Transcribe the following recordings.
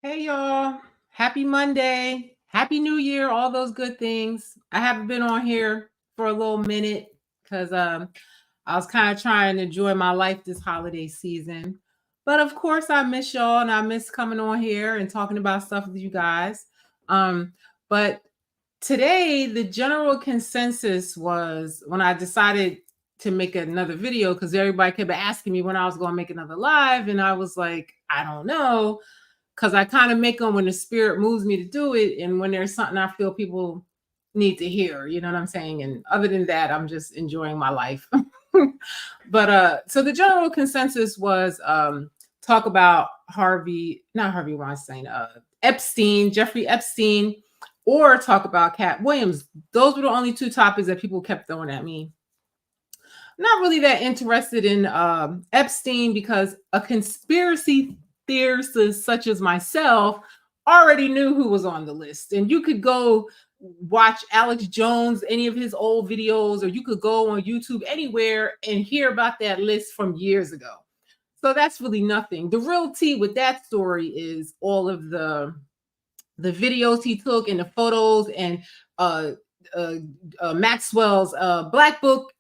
Hey y'all. Happy Monday. Happy New Year. All those good things. I haven't been on here for a little minute because I was kind of trying to enjoy my life this holiday season. But of course I miss y'all and I miss coming on here and talking about stuff with you guys. But today the general consensus was when I decided to make another video because everybody kept asking me when I was going to make another live, and I was like, I don't know, because I kind of make them when the spirit moves me to do it and when there's something I feel people need to hear, you know what I'm saying? And other than that, I'm just enjoying my life. But so the general consensus was talk about not Harvey Weinstein, Epstein, Jeffrey Epstein, or talk about Katt Williams. Those were the only two topics that people kept throwing at me. Not really that interested in Epstein because a conspiracy theorists such as myself already knew who was on the list. And you could go watch Alex Jones, any of his old videos, or you could go on YouTube anywhere and hear about that list from years ago. So that's really nothing. The real tea with that story is all of the videos he took and the photos and Maxwell's Black Book,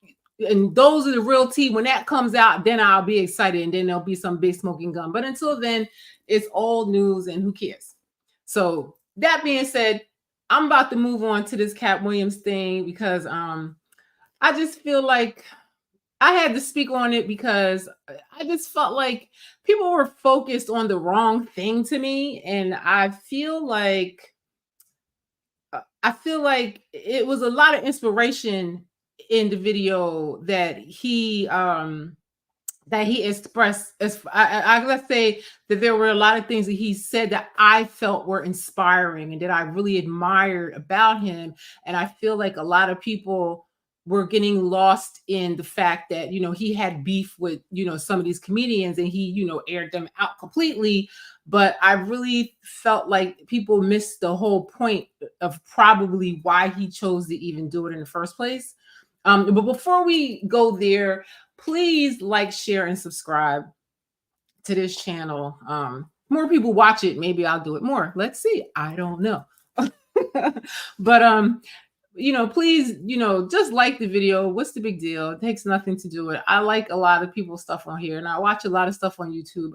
and those are the real tea. When that comes out, then I'll be excited, and then there'll be some big smoking gun. But until then, it's all news, and who cares? So that being said, I'm about to move on to this Katt Williams thing because I just feel like I had to speak on it because I just felt like people were focused on the wrong thing to me, and I feel like it was a lot of inspiration in the video that he expressed. As I let's say that there were a lot of things that he said that I felt were inspiring and that I really admired about him. And I feel like a lot of people were getting lost in the fact that, he had beef with, some of these comedians, and he, aired them out completely. But I really felt like people missed the whole point of probably why he chose to even do it in the first place. But before we go there, please like, share, and subscribe to this channel. More people watch it, maybe I'll do it more. Let's see. I don't know. But please, just like the video. What's the big deal? It takes nothing to do it. I like a lot of people's stuff on here, and I watch a lot of stuff on YouTube.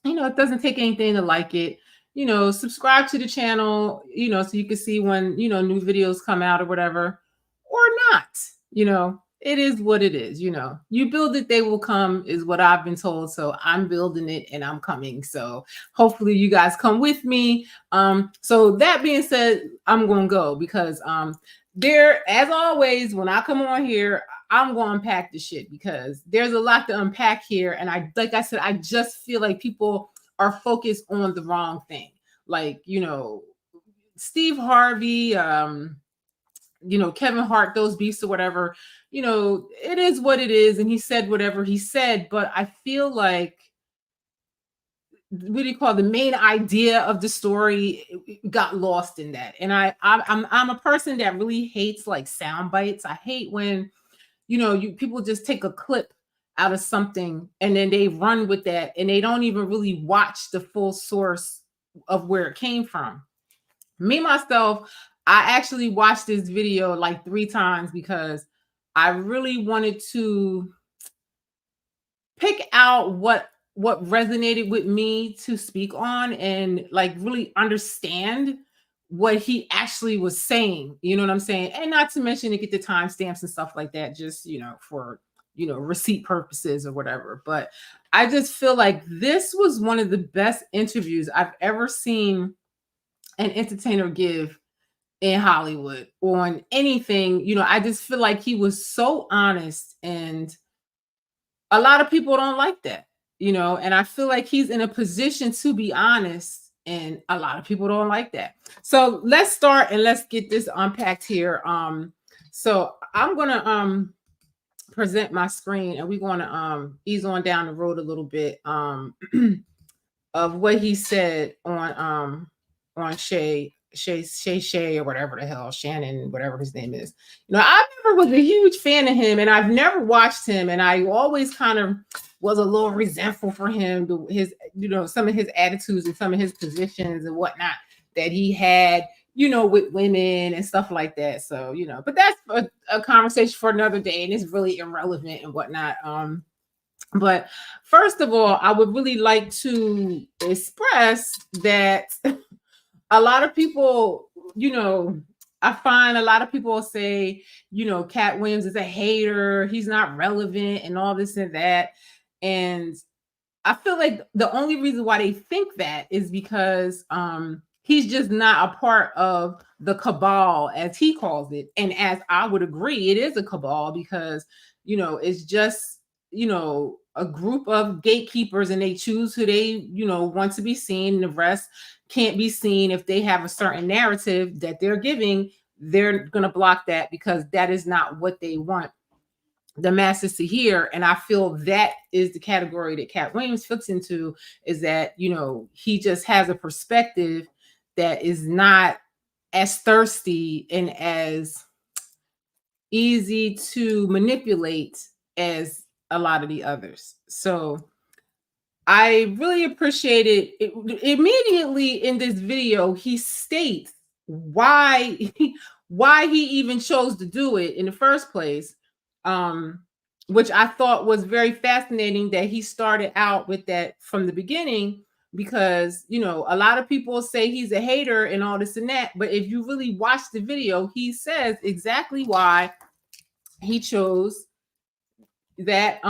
It doesn't take anything to like it. Subscribe to the channel, so you can see when, new videos come out or whatever, or not. It is what it is. You build it, they will come, is what I've been told. So I'm building it and I'm coming. So hopefully you guys come with me. So that being said, I'm going to go because there, as always, when I come on here, I'm going to unpack the shit because there's a lot to unpack here. And like I said, I just feel like people are focused on the wrong thing. Like, Steve Harvey, Kevin Hart, those beasts or whatever, it is what it is. And he said whatever he said, but I feel like, what do you call the main idea of the story got lost in that. And I'm a person that really hates like sound bites. I hate when, people just take a clip out of something and then they run with that and they don't even really watch the full source of where it came from. Me, myself, I actually watched this video like 3 times because I really wanted to pick out what resonated with me to speak on and like really understand what he actually was saying. You know what I'm saying? And not to mention to get the timestamps and stuff like that, just, for, receipt purposes or whatever. But I just feel like this was one of the best interviews I've ever seen an entertainer give in Hollywood on anything. I just feel like he was so honest, and a lot of people don't like that, and I feel like he's in a position to be honest, and a lot of people don't like that. So let's start and let's get this unpacked here. So I'm gonna present my screen, and we're gonna ease on down the road a little bit of what he said on Shay or whatever the hell, Shannon, whatever his name is. I never was a huge fan of him, and I've never watched him, and I always kind of was a little resentful for him, his, some of his attitudes and some of his positions and whatnot that he had, with women and stuff like that. So, but that's a conversation for another day, and it's really irrelevant and whatnot. But first of all, I would really like to express that a lot of people, I find a lot of people say, Katt Williams is a hater, he's not relevant, and all this and that. And I feel like the only reason why they think that is because he's just not a part of the cabal, as he calls it. And as I would agree, it is a cabal because, it's just, a group of gatekeepers, and they choose who they, want to be seen. And the rest can't be seen. If they have a certain narrative that they're giving, they're going to block that because that is not what they want the masses to hear. And I feel that is the category that Katt Williams fits into, is that, he just has a perspective that is not as thirsty and as easy to manipulate as a lot of the others. So I really appreciated it. Immediately in this video, he states why he even chose to do it in the first place, which I thought was very fascinating that he started out with that from the beginning, because a lot of people say he's a hater and all this and that, but if you really watch the video, he says exactly why he chose that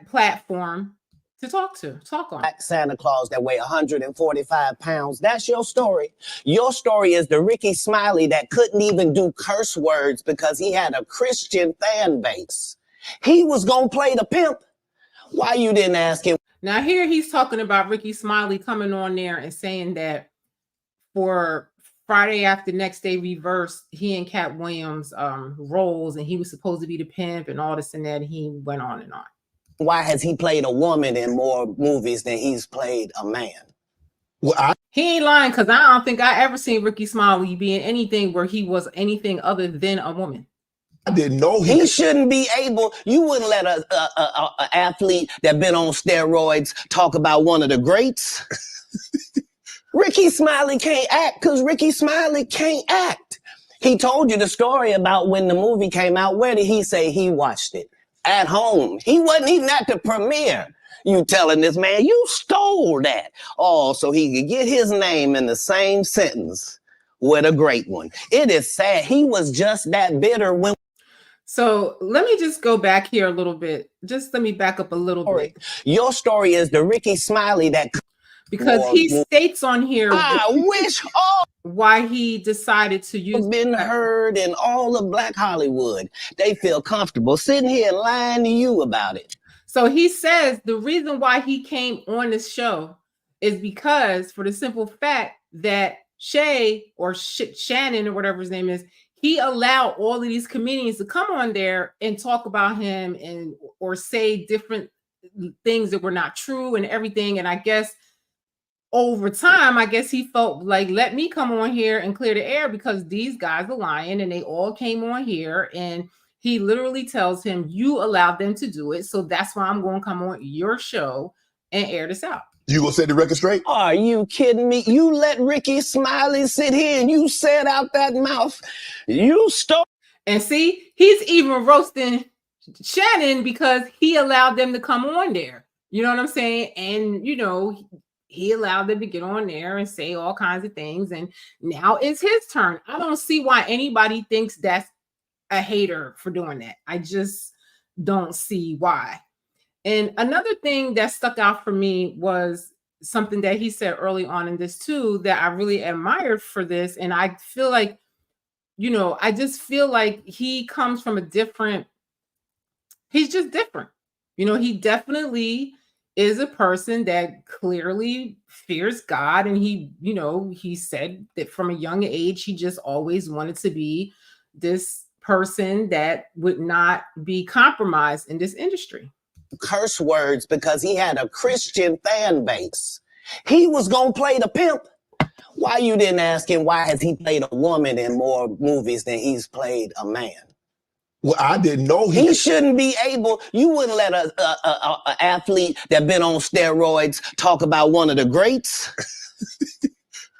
platform to talk on. Santa Claus that weigh 145 pounds. That's your story. Your story is the Ricky Smiley that couldn't even do curse words because he had a Christian fan base. He was gonna play the pimp. Why you didn't ask him? Now here he's talking about Ricky Smiley coming on there and saying that for Friday After Next Day Reverse, he and Katt Williams roles, and he was supposed to be the pimp and all this and that, and he went on and on. Why has he played a woman in more movies than he's played a man? Well, he ain't lying, because I don't think I ever seen Ricky Smiley be in anything where he was anything other than a woman. I didn't know he shouldn't be able. You wouldn't let a athlete that been on steroids talk about one of the greats. Ricky Smiley can't act because Ricky Smiley can't act. He told you the story about when the movie came out. Where did he say he watched it? At home. He wasn't even at the premiere. You telling this man, you stole that. Oh, so he could get his name in the same sentence with a great one. It is sad. He was just that bitter when. So let me just go back here a little bit. Just let me back up a little bit. Your story is the Ricky Smiley that. Because he states on here I wish why he decided to use. Been heard in all of Black Hollywood. They feel comfortable sitting here lying to you about it. So he says the reason why he came on this show is because, for the simple fact that Shay or Shannon or whatever his name is, he allowed all of these comedians to come on there and talk about him and or say different things that were not true and everything. And I guess over time, I guess he felt like, let me come on here and clear the air because these guys are lying, and they all came on here, and he literally tells him, you allowed them to do it, so that's why I'm going to come on your show and air this out. You gonna set the record straight? Are you kidding me? You let Ricky Smiley sit here and you said out that mouth, you stole. And see, he's even roasting Shannon because he allowed them to come on there. You know what I'm saying? And, he allowed them to get on there and say all kinds of things. And now it's his turn. I don't see why anybody thinks that's a hater for doing that. I just don't see why. And another thing that stuck out for me was something that he said early on in this too, that I really admired for this. And I feel like, I just feel like he comes from he's just different. He definitely is a person that clearly fears God. And he said that from a young age, he just always wanted to be this person that would not be compromised in this industry. Curse words because he had a Christian fan base. He was gonna play the pimp. Why you didn't ask him why has he played a woman in more movies than he's played a man? Well, I didn't know He shouldn't be able. You wouldn't let a athlete that been on steroids talk about one of the greats.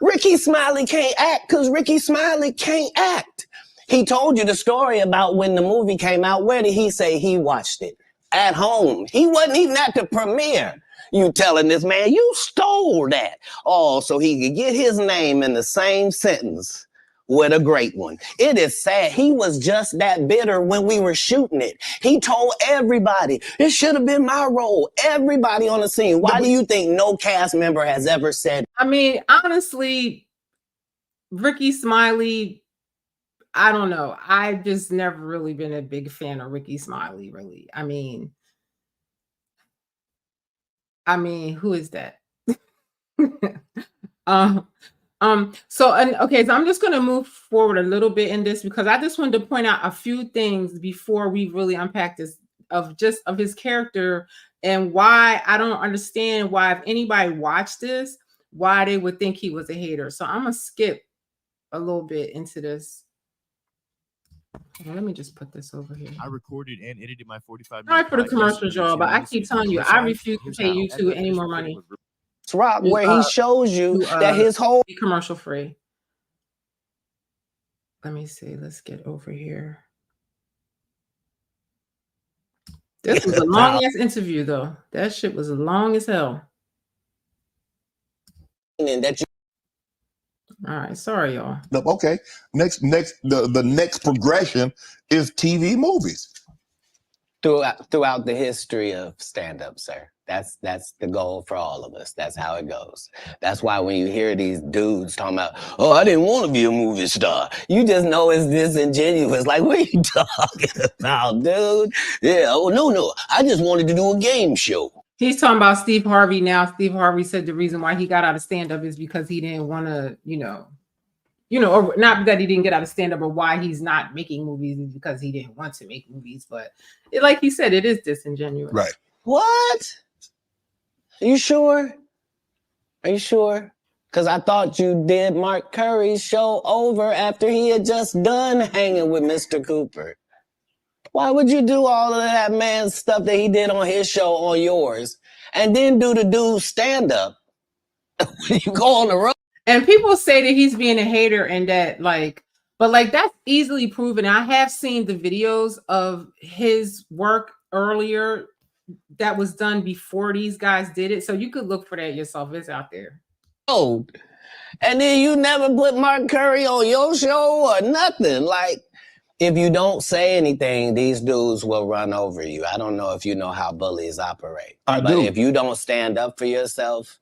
Ricky Smiley can't act because Ricky Smiley can't act. He told you the story about when the movie came out. Where did he say he watched it? At home. He wasn't even at the premiere. You telling this man, you stole that. Oh, so he could get his name in the same sentence with a great one. It is sad. He was just that bitter when we were shooting it. He told everybody, it should have been my role. Everybody on the scene. Why do you think no cast member has ever said? I mean, honestly, Ricky Smiley, I don't know. I've just never really been a big fan of Ricky Smiley, really. I mean, who is that? So I'm just gonna move forward a little bit in this because I just wanted to point out a few things before we really unpack this of his character and why I don't understand why if anybody watched this, why they would think he was a hater. So I'm gonna skip a little bit into this. Let me just put this over here. I recorded and edited my 45 minutes. Sorry for the commercials, y'all, but I keep telling you, I refuse to pay YouTube any more money. It's Rock where he shows you that his whole commercial free. Let me see. Let's get over here. This was a long ass interview, though. That shit was long as hell. That you all right, sorry, y'all. Okay. The next progression is TV movies. Throughout the history of stand-up, sir. That's the goal for all of us. That's how it goes. That's why when you hear these dudes talking about, oh, I didn't want to be a movie star, you just know it's disingenuous. Like, what are you talking about, dude? Yeah, oh, no. I just wanted to do a game show. He's talking about Steve Harvey now. Steve Harvey said the reason why he got out of stand-up is because he didn't want to, or not that he didn't get out of stand-up, but why he's not making movies is because he didn't want to make movies. But like he said, it is disingenuous. Right. What? Are you sure? Because I thought you did Mark Curry's show over after he had just done hanging with Mr. Cooper. Why would you do all of that man's stuff that he did on his show on yours and then do the dude's stand-up when you go on the road? And people say that he's being a hater and that but that's easily proven. I have seen the videos of his work earlier that was done before these guys did it. So you could look for that yourself. It's out there. Oh, and then you never put Mark Curry on your show or nothing. Like, if you don't say anything, these dudes will run over you. I don't know if you know how bullies operate. But if you don't stand up for yourself,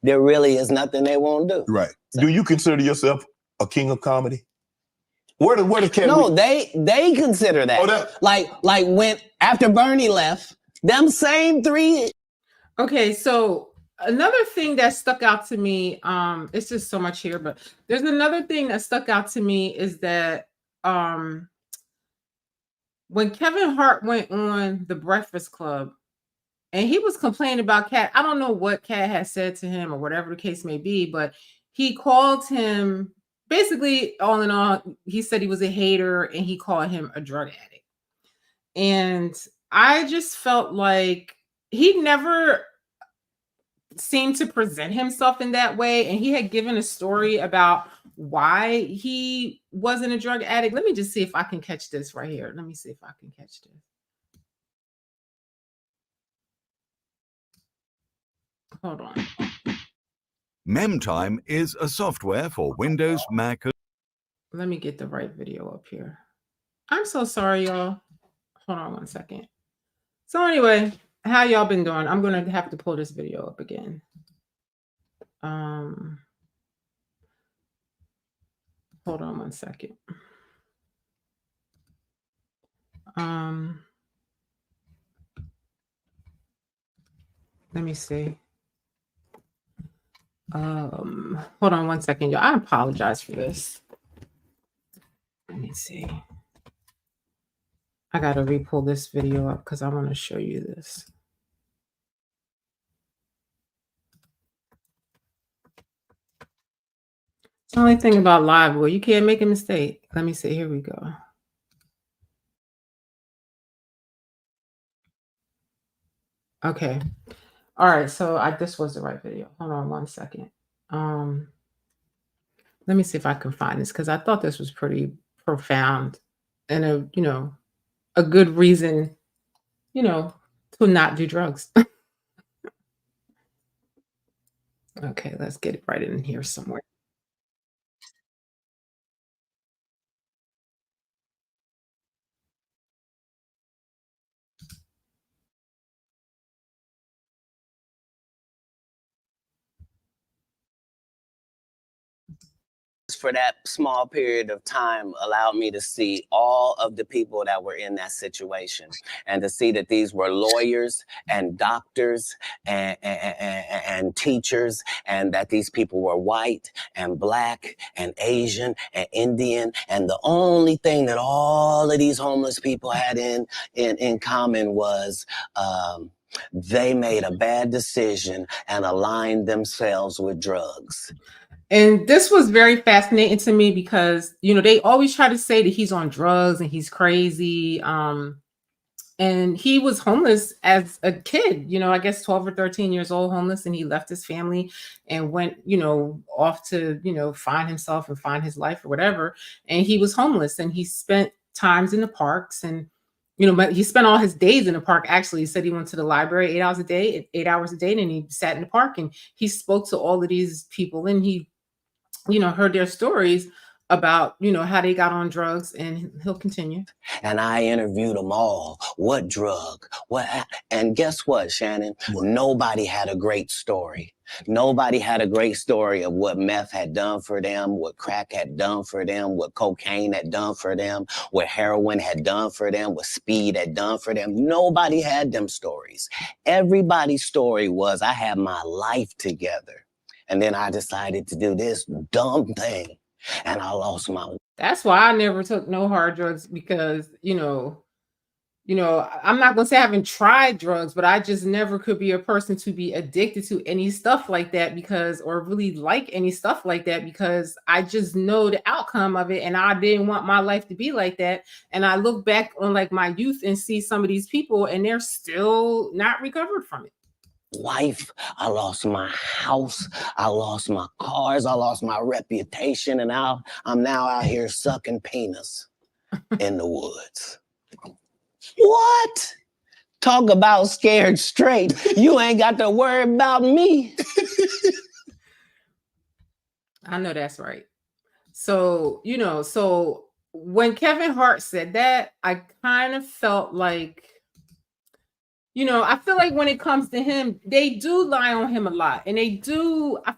there really is nothing they won't do. Right. So, do you consider yourself a king of comedy? Where does Katt? No, they consider that. Oh, like when after Bernie left, them same three. Okay, so another thing that stuck out to me, it's just so much here, but there's another thing that stuck out to me is that when Kevin Hart went on The Breakfast Club and he was complaining about Katt, I don't know what Katt had said to him or whatever the case may be, but he called him, basically, all in all, he said he was a hater and he called him a drug addict. And I just felt like he never seemed to present himself in that way. And he had given a story about why he wasn't a drug addict. Let me just see if I can catch this right here. Let me see if I can catch this. Hold on. MemTime is a software for Windows, Mac. Let me get the right video up here. I'm so sorry, y'all. Hold on one second. So anyway, how y'all been doing? I'm going to have to pull this video up again. Hold on one second. Let me see. Hold on one second, y'all. I apologize for this. Let me see. I gotta re-pull this video up because I want to show you this. The only thing about live, well, you can't make a mistake. Let me see. Here we go. Okay. All right. So this was the right video. Hold on one second. Let me see if I can find this because I thought this was pretty profound and a good reason, you know, to not do drugs. Okay, let's get it right in here somewhere. For that small period of time allowed me to see all of the people that were in that situation and to see that these were lawyers and doctors and teachers, and that these people were white and black and Asian and Indian, and the only thing that all of these homeless people had in common was they made a bad decision and aligned themselves with drugs. And this was very fascinating to me because, they always try to say that he's on drugs and he's crazy. And he was homeless as a kid, I guess 12 or 13 years old, homeless, and he left his family and went, off to, find himself and find his life or whatever. And he was homeless and he spent times in the parks and, but he spent all his days in the park. Actually, he said he went to the library 8 hours a day, and he sat in the park and he spoke to all of these people and he heard their stories about, how they got on drugs, and he'll continue. And I interviewed them all. What drug? And guess what, Shannon? Nobody had a great story. Nobody had a great story of what meth had done for them, what crack had done for them, what cocaine had done for them, what heroin had done for them, what speed had done for them. Nobody had them stories. Everybody's story was, I had my life together. And then I decided to do this dumb thing. And I lost my. That's why I never took no hard drugs because, I'm not gonna say I haven't tried drugs, but I just never could be a person to be addicted to any stuff like that or really like any stuff like that, because I just know the outcome of it and I didn't want my life to be like that. And I look back on like my youth and see some of these people and they're still not recovered from it. Wife, I lost my house, I lost my cars, I lost my reputation, and I'm now out here sucking penis in the woods. What? Talk about scared straight. You ain't got to worry about me. I know that's right. So, so when Kevin Hart said that, I kind of felt like, I feel like when it comes to him, they do lie on him a lot. And I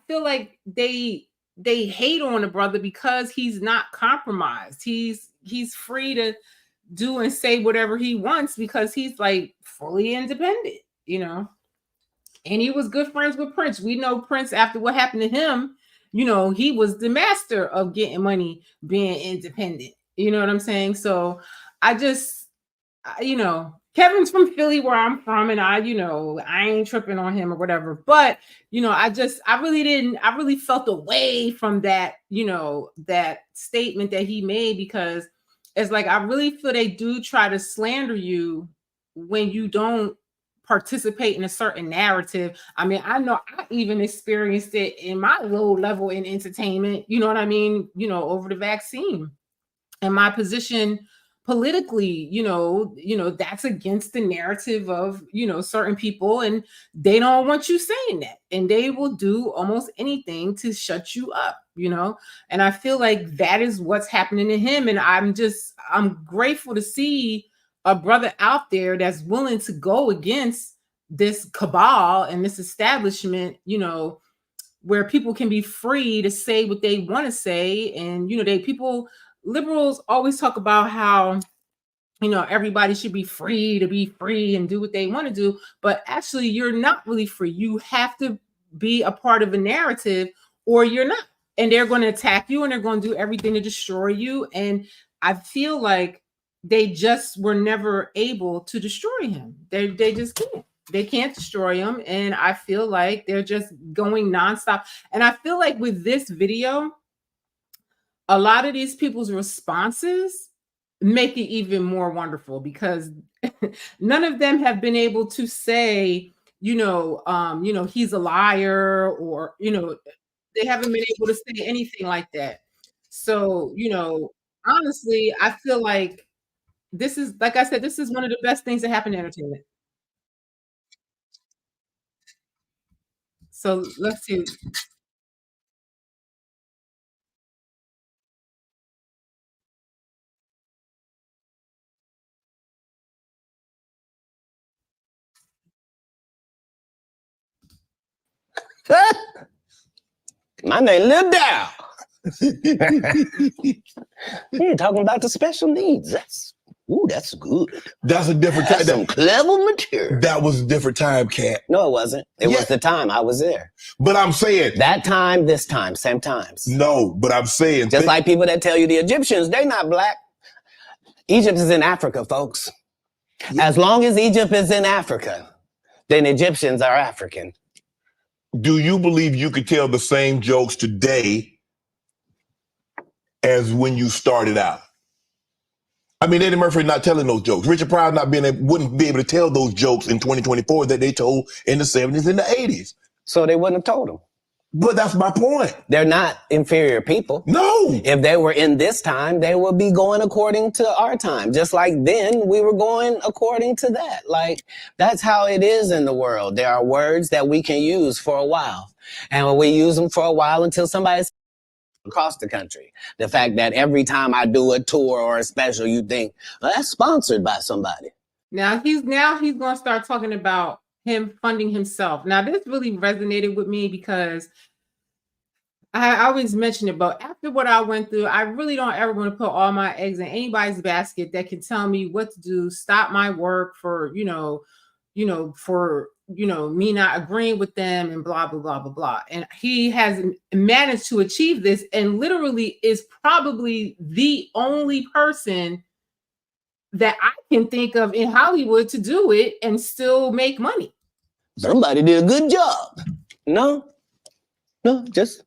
feel like they hate on the brother because he's not compromised. He's free to do and say whatever he wants because he's like fully independent, And he was good friends with Prince. We know Prince, after what happened to him, he was the master of getting money, being independent. You know what I'm saying? So I just, Kevin's from Philly, where I'm from, and I ain't tripping on him or whatever. But, I really felt away from that, that statement that he made, because it's like, I really feel they do try to slander you when you don't participate in a certain narrative. I mean, I know I even experienced it in my low level in entertainment, you know what I mean? Over the vaccine. And my position politically, that's against the narrative of, certain people, and they don't want you saying that. And they will do almost anything to shut you up, And I feel like that is what's happening to him. And I'm grateful to see a brother out there that's willing to go against this cabal and this establishment, where people can be free to say what they want to say. And, liberals always talk about how, everybody should be free to be free and do what they want to do. But actually, you're not really free. You have to be a part of a narrative or you're not. And they're going to attack you and they're going to do everything to destroy you. And I feel like they just were never able to destroy him. They just can't. They can't destroy him. And I feel like they're just going nonstop. And I feel like with this video, a lot of these people's responses make it even more wonderful, because none of them have been able to say, he's a liar, or, they haven't been able to say anything like that. So, honestly, I feel like this is, like I said, this is one of the best things that happen to entertainment. So let's see. My name Lil Dow. You're talking about the special needs. That's good. That's a different That's time. some clever material. That was a different time, Katt. No, it wasn't. It Yeah. was the time I was there. But I'm saying That time, this time, same times. no. But I'm saying Just like people that tell you the Egyptians, they not black. Egypt is in Africa, folks. As long as Egypt is in Africa, then Egyptians are African. do you believe you could tell the same jokes today as when you started out? I mean, Eddie Murphy not telling those jokes. Richard Pryor wouldn't be able to tell those jokes in 2024 that they told in the 70s and the 80s. So they wouldn't have told them. But that's my point. They're not inferior people. No. If they were in this time, they would be going according to our time. Just like then we were going according to that. Like, that's how it is in the world. There are words that we can use for a while. And we use them for a while until somebody's across the country. The fact that every time I do a tour or a special, you think, well, that's sponsored by somebody. Now he's going to start talking about him funding himself. Now this really resonated with me, because I always mention it, but after what I went through, I really don't ever want to put all my eggs in anybody's basket that can tell me what to do, stop my work for, me not agreeing with them, and blah, blah, blah, blah, blah. And he has managed to achieve this, and literally is probably the only person that I can think of in Hollywood to do it and still make money. Somebody did a good job. No, just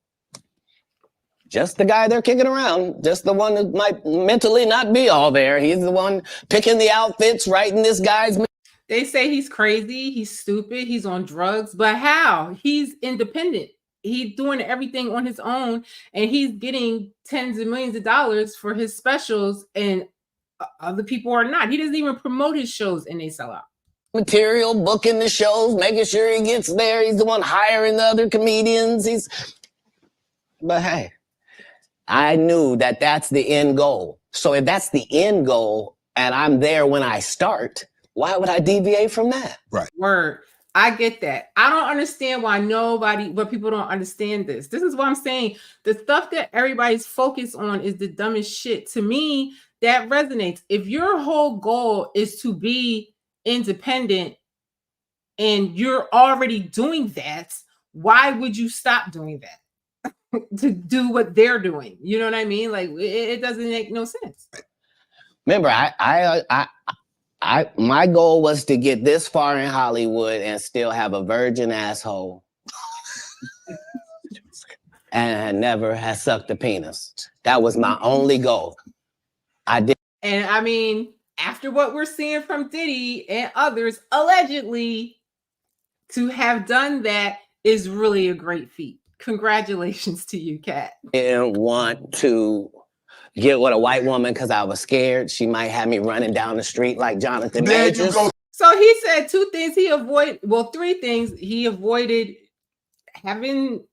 the guy they're kicking around. Just the one that might mentally not be all there. He's the one picking the outfits, writing this guy's. They say he's crazy, he's stupid, he's on drugs, but how? He's independent. He's doing everything on his own, and he's getting tens of millions of dollars for his specials, and other people are not. He doesn't even promote his shows, and they sell out. Material, booking the shows, making sure he gets there. He's the one hiring the other comedians. But hey, I knew that that's the end goal. So if that's the end goal and I'm there when I start, why would I deviate from that? Right. Word. I get that. I don't understand why people don't understand this. This is what I'm saying. The stuff that everybody's focused on is the dumbest shit. To me, that resonates. If your whole goal is to be independent and you're already doing that, why would you stop doing that to do what they're doing? You know what I mean? Like, it doesn't make no sense. Remember, my goal was to get this far in Hollywood and still have a virgin asshole and never has sucked a penis. That was my only goal. I did. And I mean, after what we're seeing from Diddy and others, allegedly, to have done that is really a great feat. Congratulations to you, Katt. Didn't want to get with a white woman because I was scared she might have me running down the street like Jonathan Majors. So he said three things. He avoided having,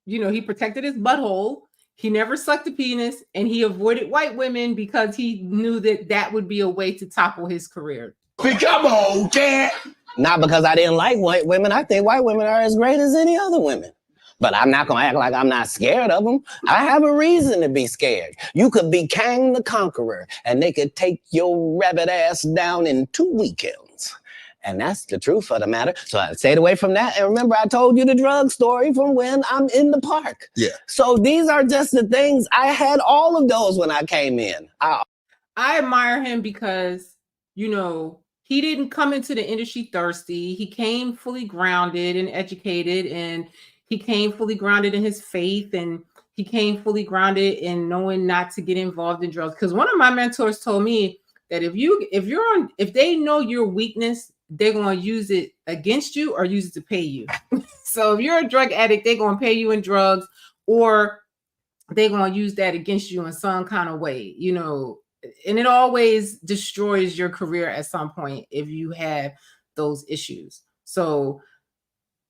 he protected his butthole. He never sucked a penis, and he avoided white women because he knew that would be a way to topple his career. Come on, Katt. Not because I didn't like white women. I think white women are as great as any other women. But I'm not going to act like I'm not scared of them. I have a reason to be scared. You could be Kang the Conqueror, and they could take your rabbit ass down in 2 weekends. And that's the truth of the matter. So I stayed away from that. And remember, I told you the drug story from when I'm in the park. Yeah. So these are just the things. I had all of those when I came in. I admire him because, he didn't come into the industry thirsty. He came fully grounded and educated, and he came fully grounded in his faith, and he came fully grounded in knowing not to get involved in drugs. Because one of my mentors told me that if they know your weakness, they're going to use it against you or use it to pay you. So if you're a drug addict, they're going to pay you in drugs, or they're going to use that against you in some kind of way, you know, and it always destroys your career at some point if you have those issues. So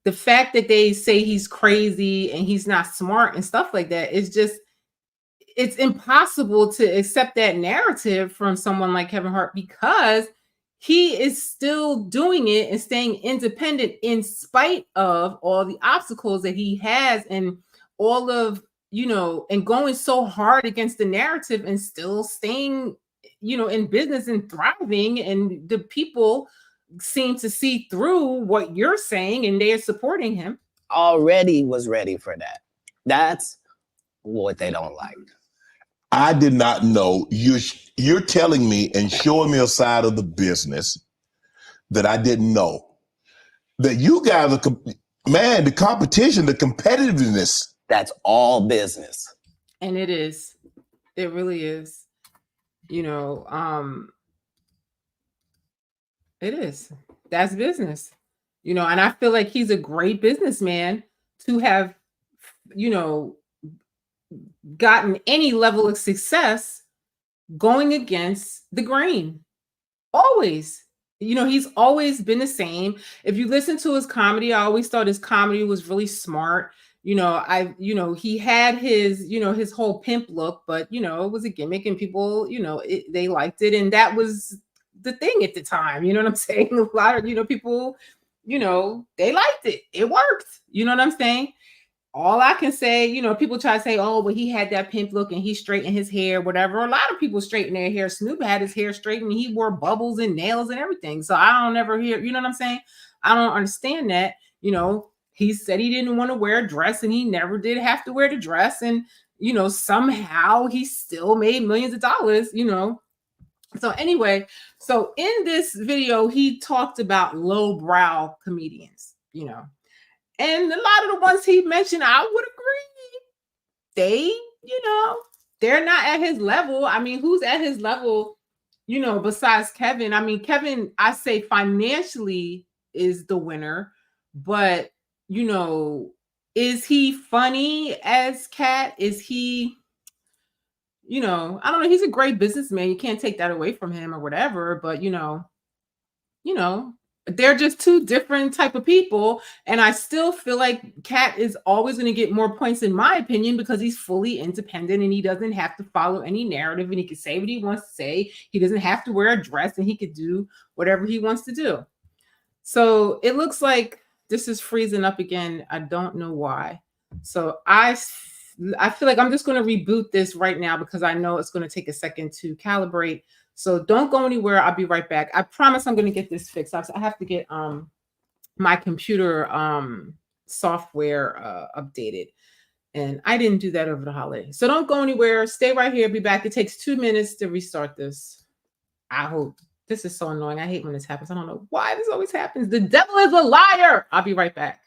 the fact that they say he's crazy and he's not smart and stuff like that is just, it's impossible to accept that narrative from someone like Kevin Hart, because he is still doing it and staying independent in spite of all the obstacles that he has, and all of, you know, and going so hard against the narrative and still staying, you know, in business and thriving. And the people seem to see through what you're saying and they're supporting him. Already was ready for that. That's what they don't like. I did not know. You're telling me and showing me a side of the business that I didn't know. That you guys are, man, the competition, the competitiveness. That's all business. And it is. It really is. You know, it is. That's business. You know, and I feel like he's a great businessman to have, you know, gotten any level of success going against the grain. Always. You know, he's always been the same. If you listen to his comedy, I always thought his comedy was really smart. You know, he had his, you know, his whole pimp look, but, you know, it was a gimmick and people, you know, they liked it. And that was the thing at the time. You know what I'm saying? A lot of, you know, people, you know, they liked it. It worked. You know what I'm saying? All I can say, you know, people try to say, oh, well, he had that pimp look and he straightened his hair, whatever. A lot of people straighten their hair. Snoop had his hair straightened. He wore bubbles and nails and everything. So I don't ever hear, you know what I'm saying? I don't understand that. You know, he said he didn't want to wear a dress and he never did have to wear the dress. And, you know, somehow he still made millions of dollars, you know. So anyway, so in this video, he talked about lowbrow comedians, you know. And a lot of the ones he mentioned, I would agree. They, you know, they're not at his level. I mean, who's at his level, you know, besides Kevin? I mean, Kevin, I say financially is the winner, but, you know, is he funny as Katt? Is he, you know, I don't know. He's a great businessman. You can't take that away from him or whatever, but, you know, they're just two different type of people. And I still feel like Katt is always going to get more points, in my opinion, because he's fully independent and he doesn't have to follow any narrative, and he can say what he wants to say. He doesn't have to wear a dress and he could do whatever he wants to do. So it looks like this is freezing up again. I don't know why. So I feel like I'm just going to reboot this right now because I know it's going to take a second to calibrate. So don't go anywhere. I'll be right back. I promise I'm going to get this fixed. I have to get my computer software updated. And I didn't do that over the holiday. So don't go anywhere. Stay right here. Be back. It takes 2 minutes to restart this. I hope. This is so annoying. I hate when this happens. I don't know why this always happens. The devil is a liar. I'll be right back.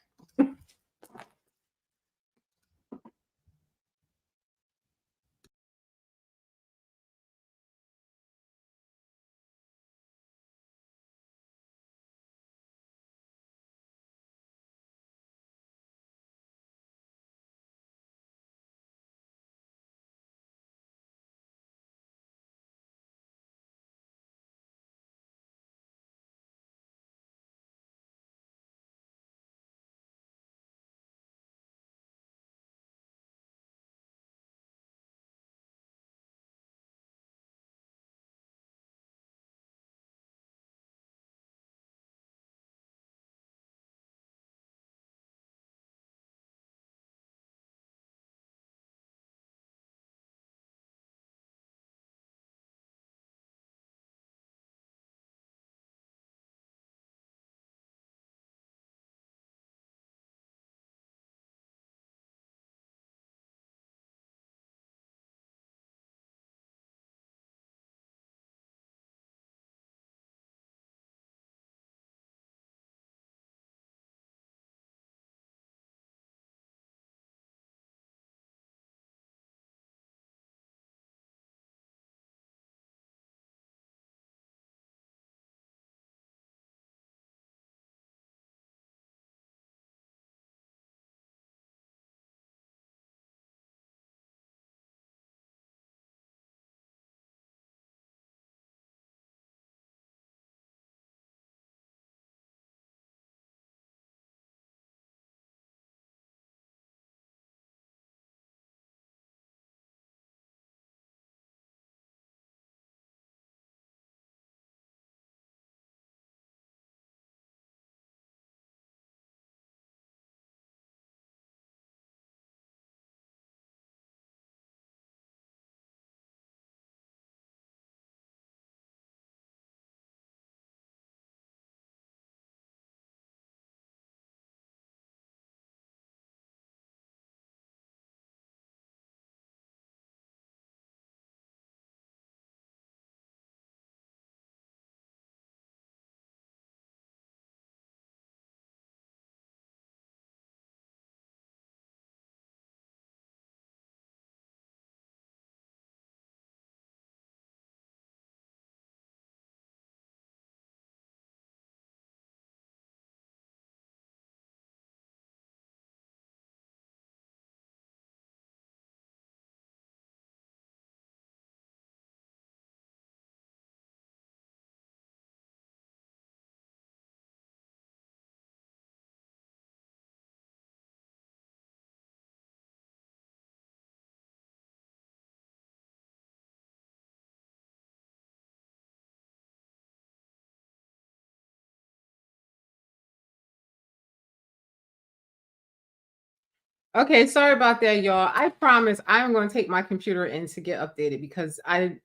Okay, sorry about that, y'all. I promise I'm going to take my computer in to get updated because I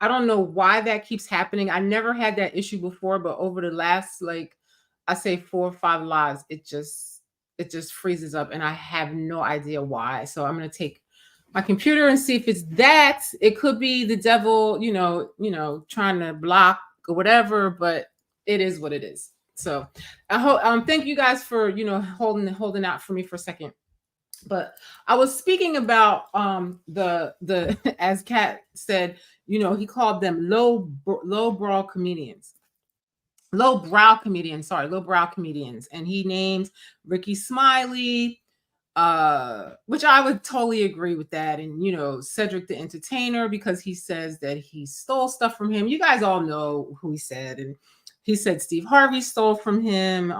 don't know why that keeps happening. I never had that issue before, but over the last like I say 4 or 5 lives, it just freezes up and I have no idea why. So I'm going to take my computer and see if it's that. It could be the devil, trying to block or whatever, but it is what it is. So I hope thank you guys for, holding out for me for a second. But I was speaking about the as Katt said, he called them low brow comedians. Low brow comedians. And he named Ricky Smiley, which I would totally agree with that. And Cedric the Entertainer, because he says that he stole stuff from him. You guys all know who he said, and he said Steve Harvey stole from him.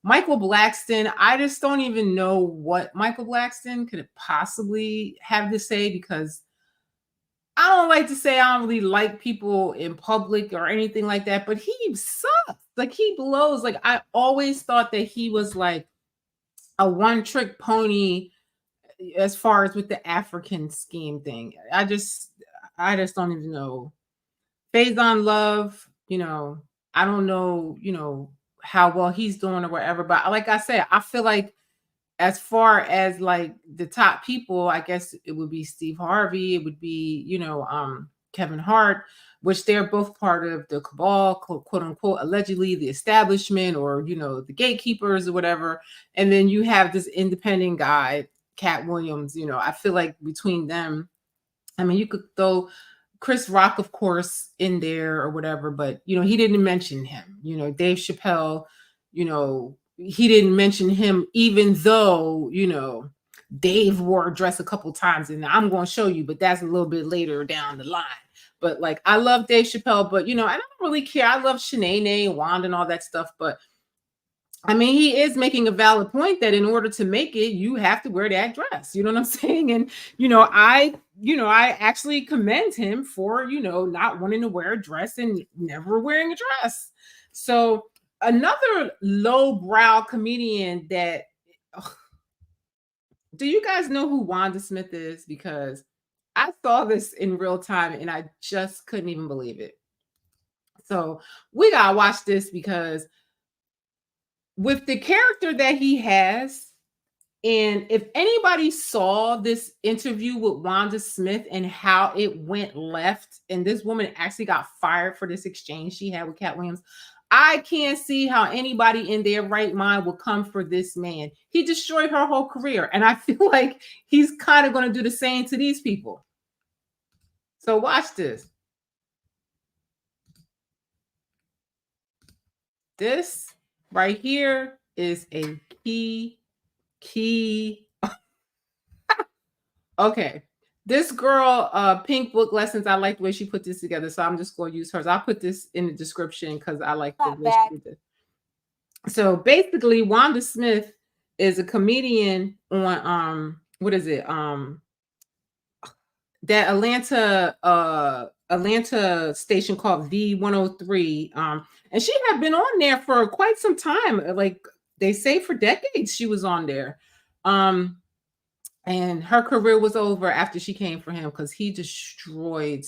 Michael Blackston, I just don't even know what Michael Blackston could possibly have to say, because I don't like to say I don't really like people in public or anything like that, but he sucks. Like, he blows. Like, I always thought that he was like a one-trick pony as far as with the African scheme thing. I just don't even know. Faison Love, I don't know, how well he's doing or whatever. But like I said, I feel like as far as like the top people, I guess it would be Steve Harvey, it would be, Kevin Hart, which they're both part of the cabal, quote unquote, allegedly the establishment, or, the gatekeepers or whatever. And then you have this independent guy, Katt Williams. I feel like between them, I mean, you could throw Chris Rock, of course, in there or whatever, but he didn't mention him. Dave Chappelle, he didn't mention him, even though Dave wore a dress a couple times, and I'm going to show you, but that's a little bit later down the line. But like, I love Dave Chappelle, but I don't really care. I love Shanae and Wanda and all that stuff, but I mean, he is making a valid point that in order to make it, you have to wear that dress. You know what I'm saying? And I actually commend him for not wanting to wear a dress and never wearing a dress. So another lowbrow comedian that do you guys know who Wanda Smith is? Because I saw this in real time and I just couldn't even believe it. So we gotta watch this, because with the character that he has, and if anybody saw this interview with Wanda Smith and how it went left, and this woman actually got fired for this exchange she had with Katt Williams, I can't see how anybody in their right mind will come for this man. He destroyed her whole career, and I feel like he's kind of going to do the same to these people. So watch this. This right here is a key. Okay. This girl, Pink Book Lessons, I like the way she put this together, so I'm just going to use hers. I'll put this in the description because I like the way she did it. So basically, Wanda Smith is a comedian on what is it? That Atlanta station called V103. And she had been on there for quite some time. Like, they say for decades she was on there. And her career was over after she came for him, because he destroyed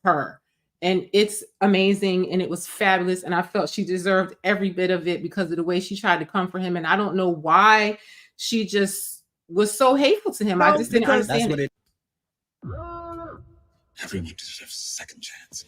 her. And it's amazing, and it was fabulous, and I felt she deserved every bit of it because of the way she tried to come for him. And I don't know why she just was so hateful to him. I just didn't understand it. Everyone deserves a second chance.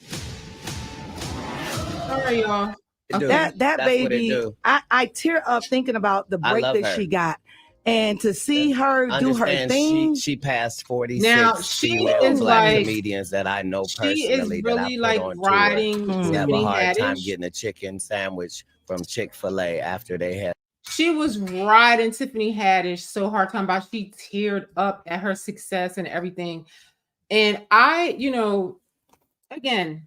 Sorry, y'all. Okay. That's Baby, I tear up thinking about the break that she got. And to see her do her thing. She passed 46 now, she female is black like, comedians that I know personally. She is really that I put like on riding. They have a hard time getting a chicken sandwich from Chick-fil-A after they had. She was riding Tiffany Haddish so hard time about. She teared up at her success and everything. And I, again,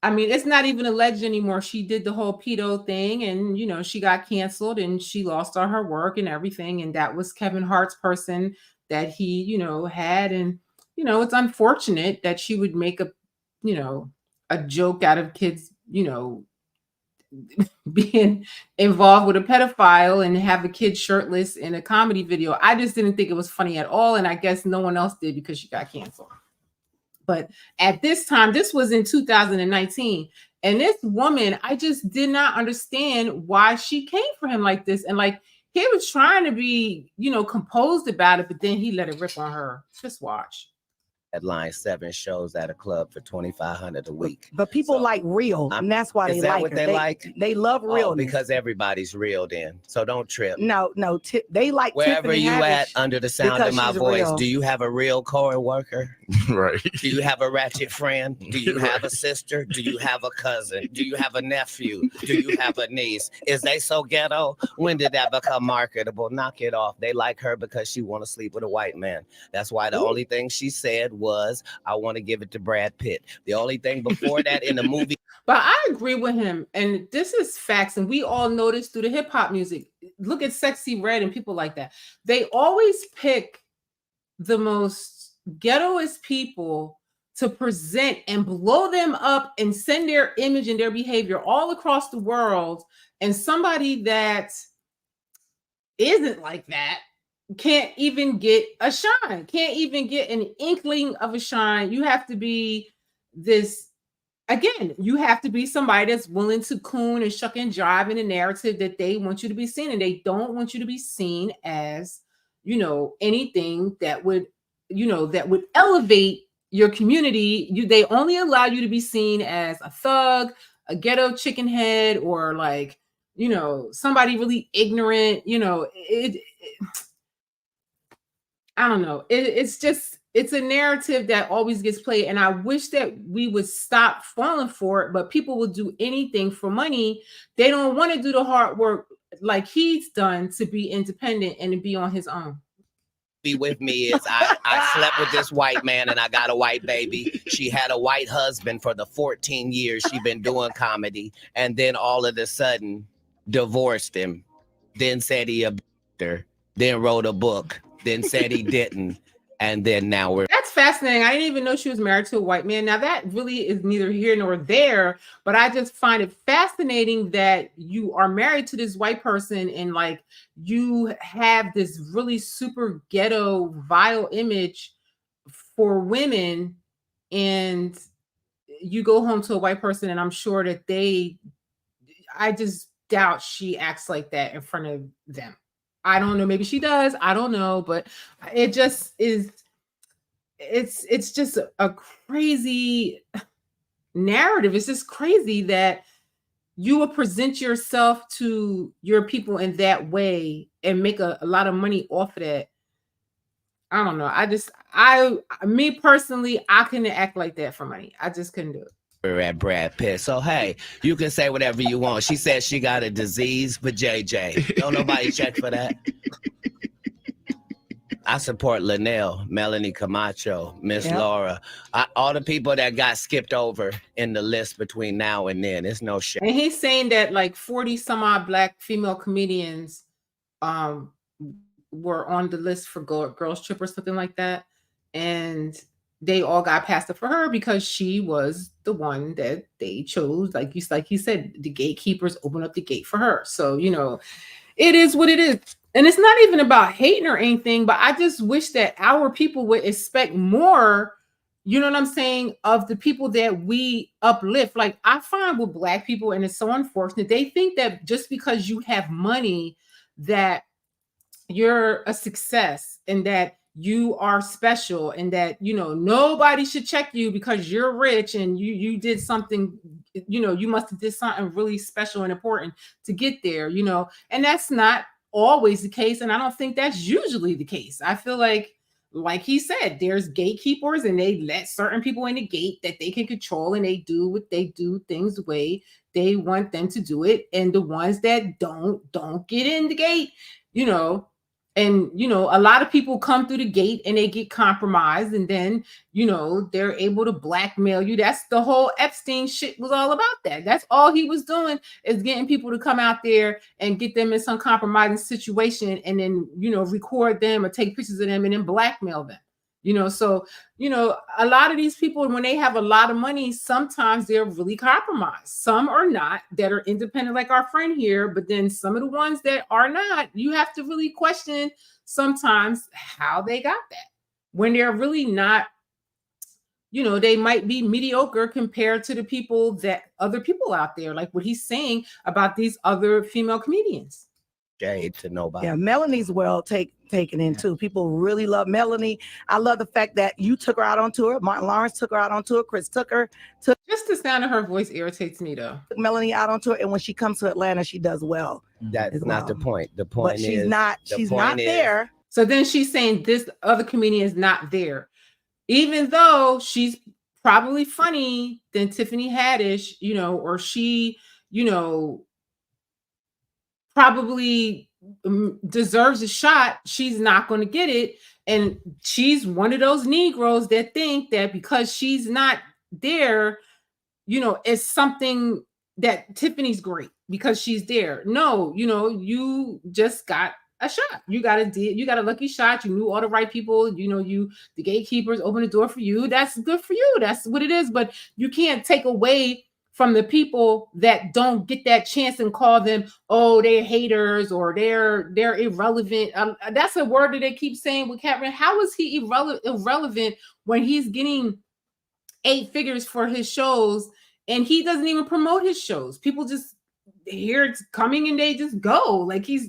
I mean, it's not even alleged anymore. She did the whole pedo thing, and she got canceled and she lost all her work and everything. And that was Kevin Hart's person that he, had. And it's unfortunate that she would make a joke out of kids, being involved with a pedophile and have a kid shirtless in a comedy video. I just didn't think it was funny at all. And I guess no one else did because she got canceled. But at this time, this was in 2019. And this woman, I just did not understand why she came for him like this. And like, he was trying to be, you know, composed about it, but then he let it rip on her. Just watch. Headline 7 shows at a club for $2,500 a week. But people So, like real, and that's why is they that like what her. they like? They love real because everybody's real then. So don't trip. No, they like Wherever Tiffany you Haddish at under the sound because of my she's voice, real. do you have a real co-worker? Right. Do you have a ratchet friend? Do you have a sister? Do you have a cousin? Do you have a nephew? Do you have a niece? Is they so ghetto? When did that become marketable? Knock it off. They like her because she want to sleep with a white man. That's why the only thing she said was, I want to give it to Brad Pitt. The only thing before that in the movie. But I agree with him. And this is facts. And we all know this through the hip hop music. Look at Sexy Red and people like that. They always pick the most ghettoest people to present and blow them up and send their image and their behavior all across the world. And somebody that isn't like that can't even get a shine, can't even get an inkling of a shine. You have to be this, again, you have to be somebody that's willing to coon and shuck and jive in a narrative that they want you to be seen. And they don't want you to be seen as, you know, anything that would, you know, that would elevate your community. They only allow you to be seen as a thug, a ghetto chicken head, or like, you know, somebody really ignorant, you know, I don't know. It's a narrative that always gets played. And I wish that we would stop falling for it, but people will do anything for money. They don't want to do the hard work like he's done to be independent and to be on his own. Be with me is I slept with this white man and I got a white baby. She had a white husband for the 14 years she been doing comedy. And then all of a sudden divorced him. Then said he abused her. Then wrote a book. Then said he didn't. And then now we're... That's fascinating. I didn't even know she was married to a white man. Now that really is neither here nor there, but I just find it fascinating that you are married to this white person and like you have this really super ghetto, vile image for women, and you go home to a white person, and I'm sure that I just doubt she acts like that in front of them. I don't know. Maybe she does. I don't know. But it just is. It's just a crazy narrative. It's just crazy that you would present yourself to your people in that way and make a lot of money off of that. I don't know. Me personally, I couldn't act like that for money. I just couldn't do it. We're at Brad Pitt. So, hey, you can say whatever you want. She said she got a disease for JJ. Don't nobody check for that. I support Linnell, Melanie Camacho, Miss Laura, all the people that got skipped over in the list between now and then. It's no shit. And he's saying that like 40 some odd Black female comedians were on the list for Girls Trip or something like that. And they all got passed up for her because she was the one that they chose. Like you said, the gatekeepers opened up the gate for her. So, you know, it is what it is. And it's not even about hating or anything, but I just wish that our people would expect more, you know what I'm saying, of the people that we uplift. Like I find with Black people, and it's so unfortunate, they think that just because you have money that you're a success and that you are special and that, you know, nobody should check you because you're rich and you did something, you know, you must have did something really special and important to get there, you know. And that's not always the case, and I don't think that's usually the case. I feel like he said, there's gatekeepers and they let certain people in the gate that they can control, and they do what they do, things the way they want them to do it, and the ones that don't get in the gate, you know. And, you know, a lot of people come through the gate and they get compromised, and then, you know, they're able to blackmail you. That's the whole Epstein shit was all about that. That's all he was doing, is getting people to come out there and get them in some compromising situation and then, you know, record them or take pictures of them and then blackmail them. So, a lot of these people, when they have a lot of money, sometimes they're really compromised. Some are not, that are independent, like our friend here, but then some of the ones that are not, you have to really question sometimes how they got that, when they're really not. They might be mediocre compared to the people that other people out there, like what he's saying about these other female comedians. Shade to nobody. Yeah, Melanie's well taken in too. People really love Melanie. I love the fact that you took her out on tour. Martin Lawrence took her out on tour. Chris took Just the sound of her voice irritates me though. Melanie out on tour, and when she comes to Atlanta, she does well. That's not the point. The point But is she's not there. So then she's saying this other comedian is not there, even though she's probably funny than Tiffany Haddish, or she, probably deserves a shot. She's not going to get it. And she's one of those Negroes that think that because she's not there, it's something that Tiffany's great because she's there. No, you just got a shot. You got a lucky shot. You knew all the right people. The gatekeepers opened the door for you. That's good for you. That's what it is. But you can't take away from the people that don't get that chance and call them, oh, they're haters or they're irrelevant. That's a word that they keep saying with Katt. How is he irrelevant when he's getting 8 figures for his shows and he doesn't even promote his shows? People just hear it's coming and they just go like he's,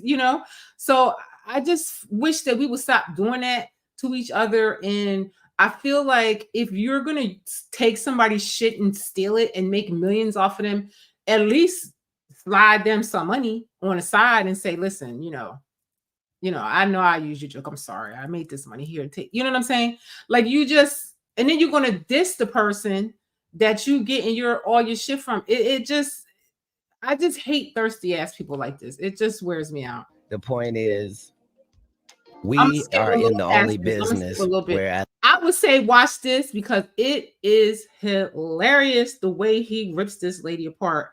So I just wish that we would stop doing that to each other. And I feel like if you're going to take somebody's shit and steal it and make millions off of them, at least slide them some money on the side and say, listen, I know I used your joke. I'm sorry. I made this money here. You know what I'm saying? Like and then you're going to diss the person that you getting all your shit from. I just hate thirsty ass people like this. It just wears me out. The point is, we are in the only business where I would say watch this because it is hilarious the way he rips this lady apart.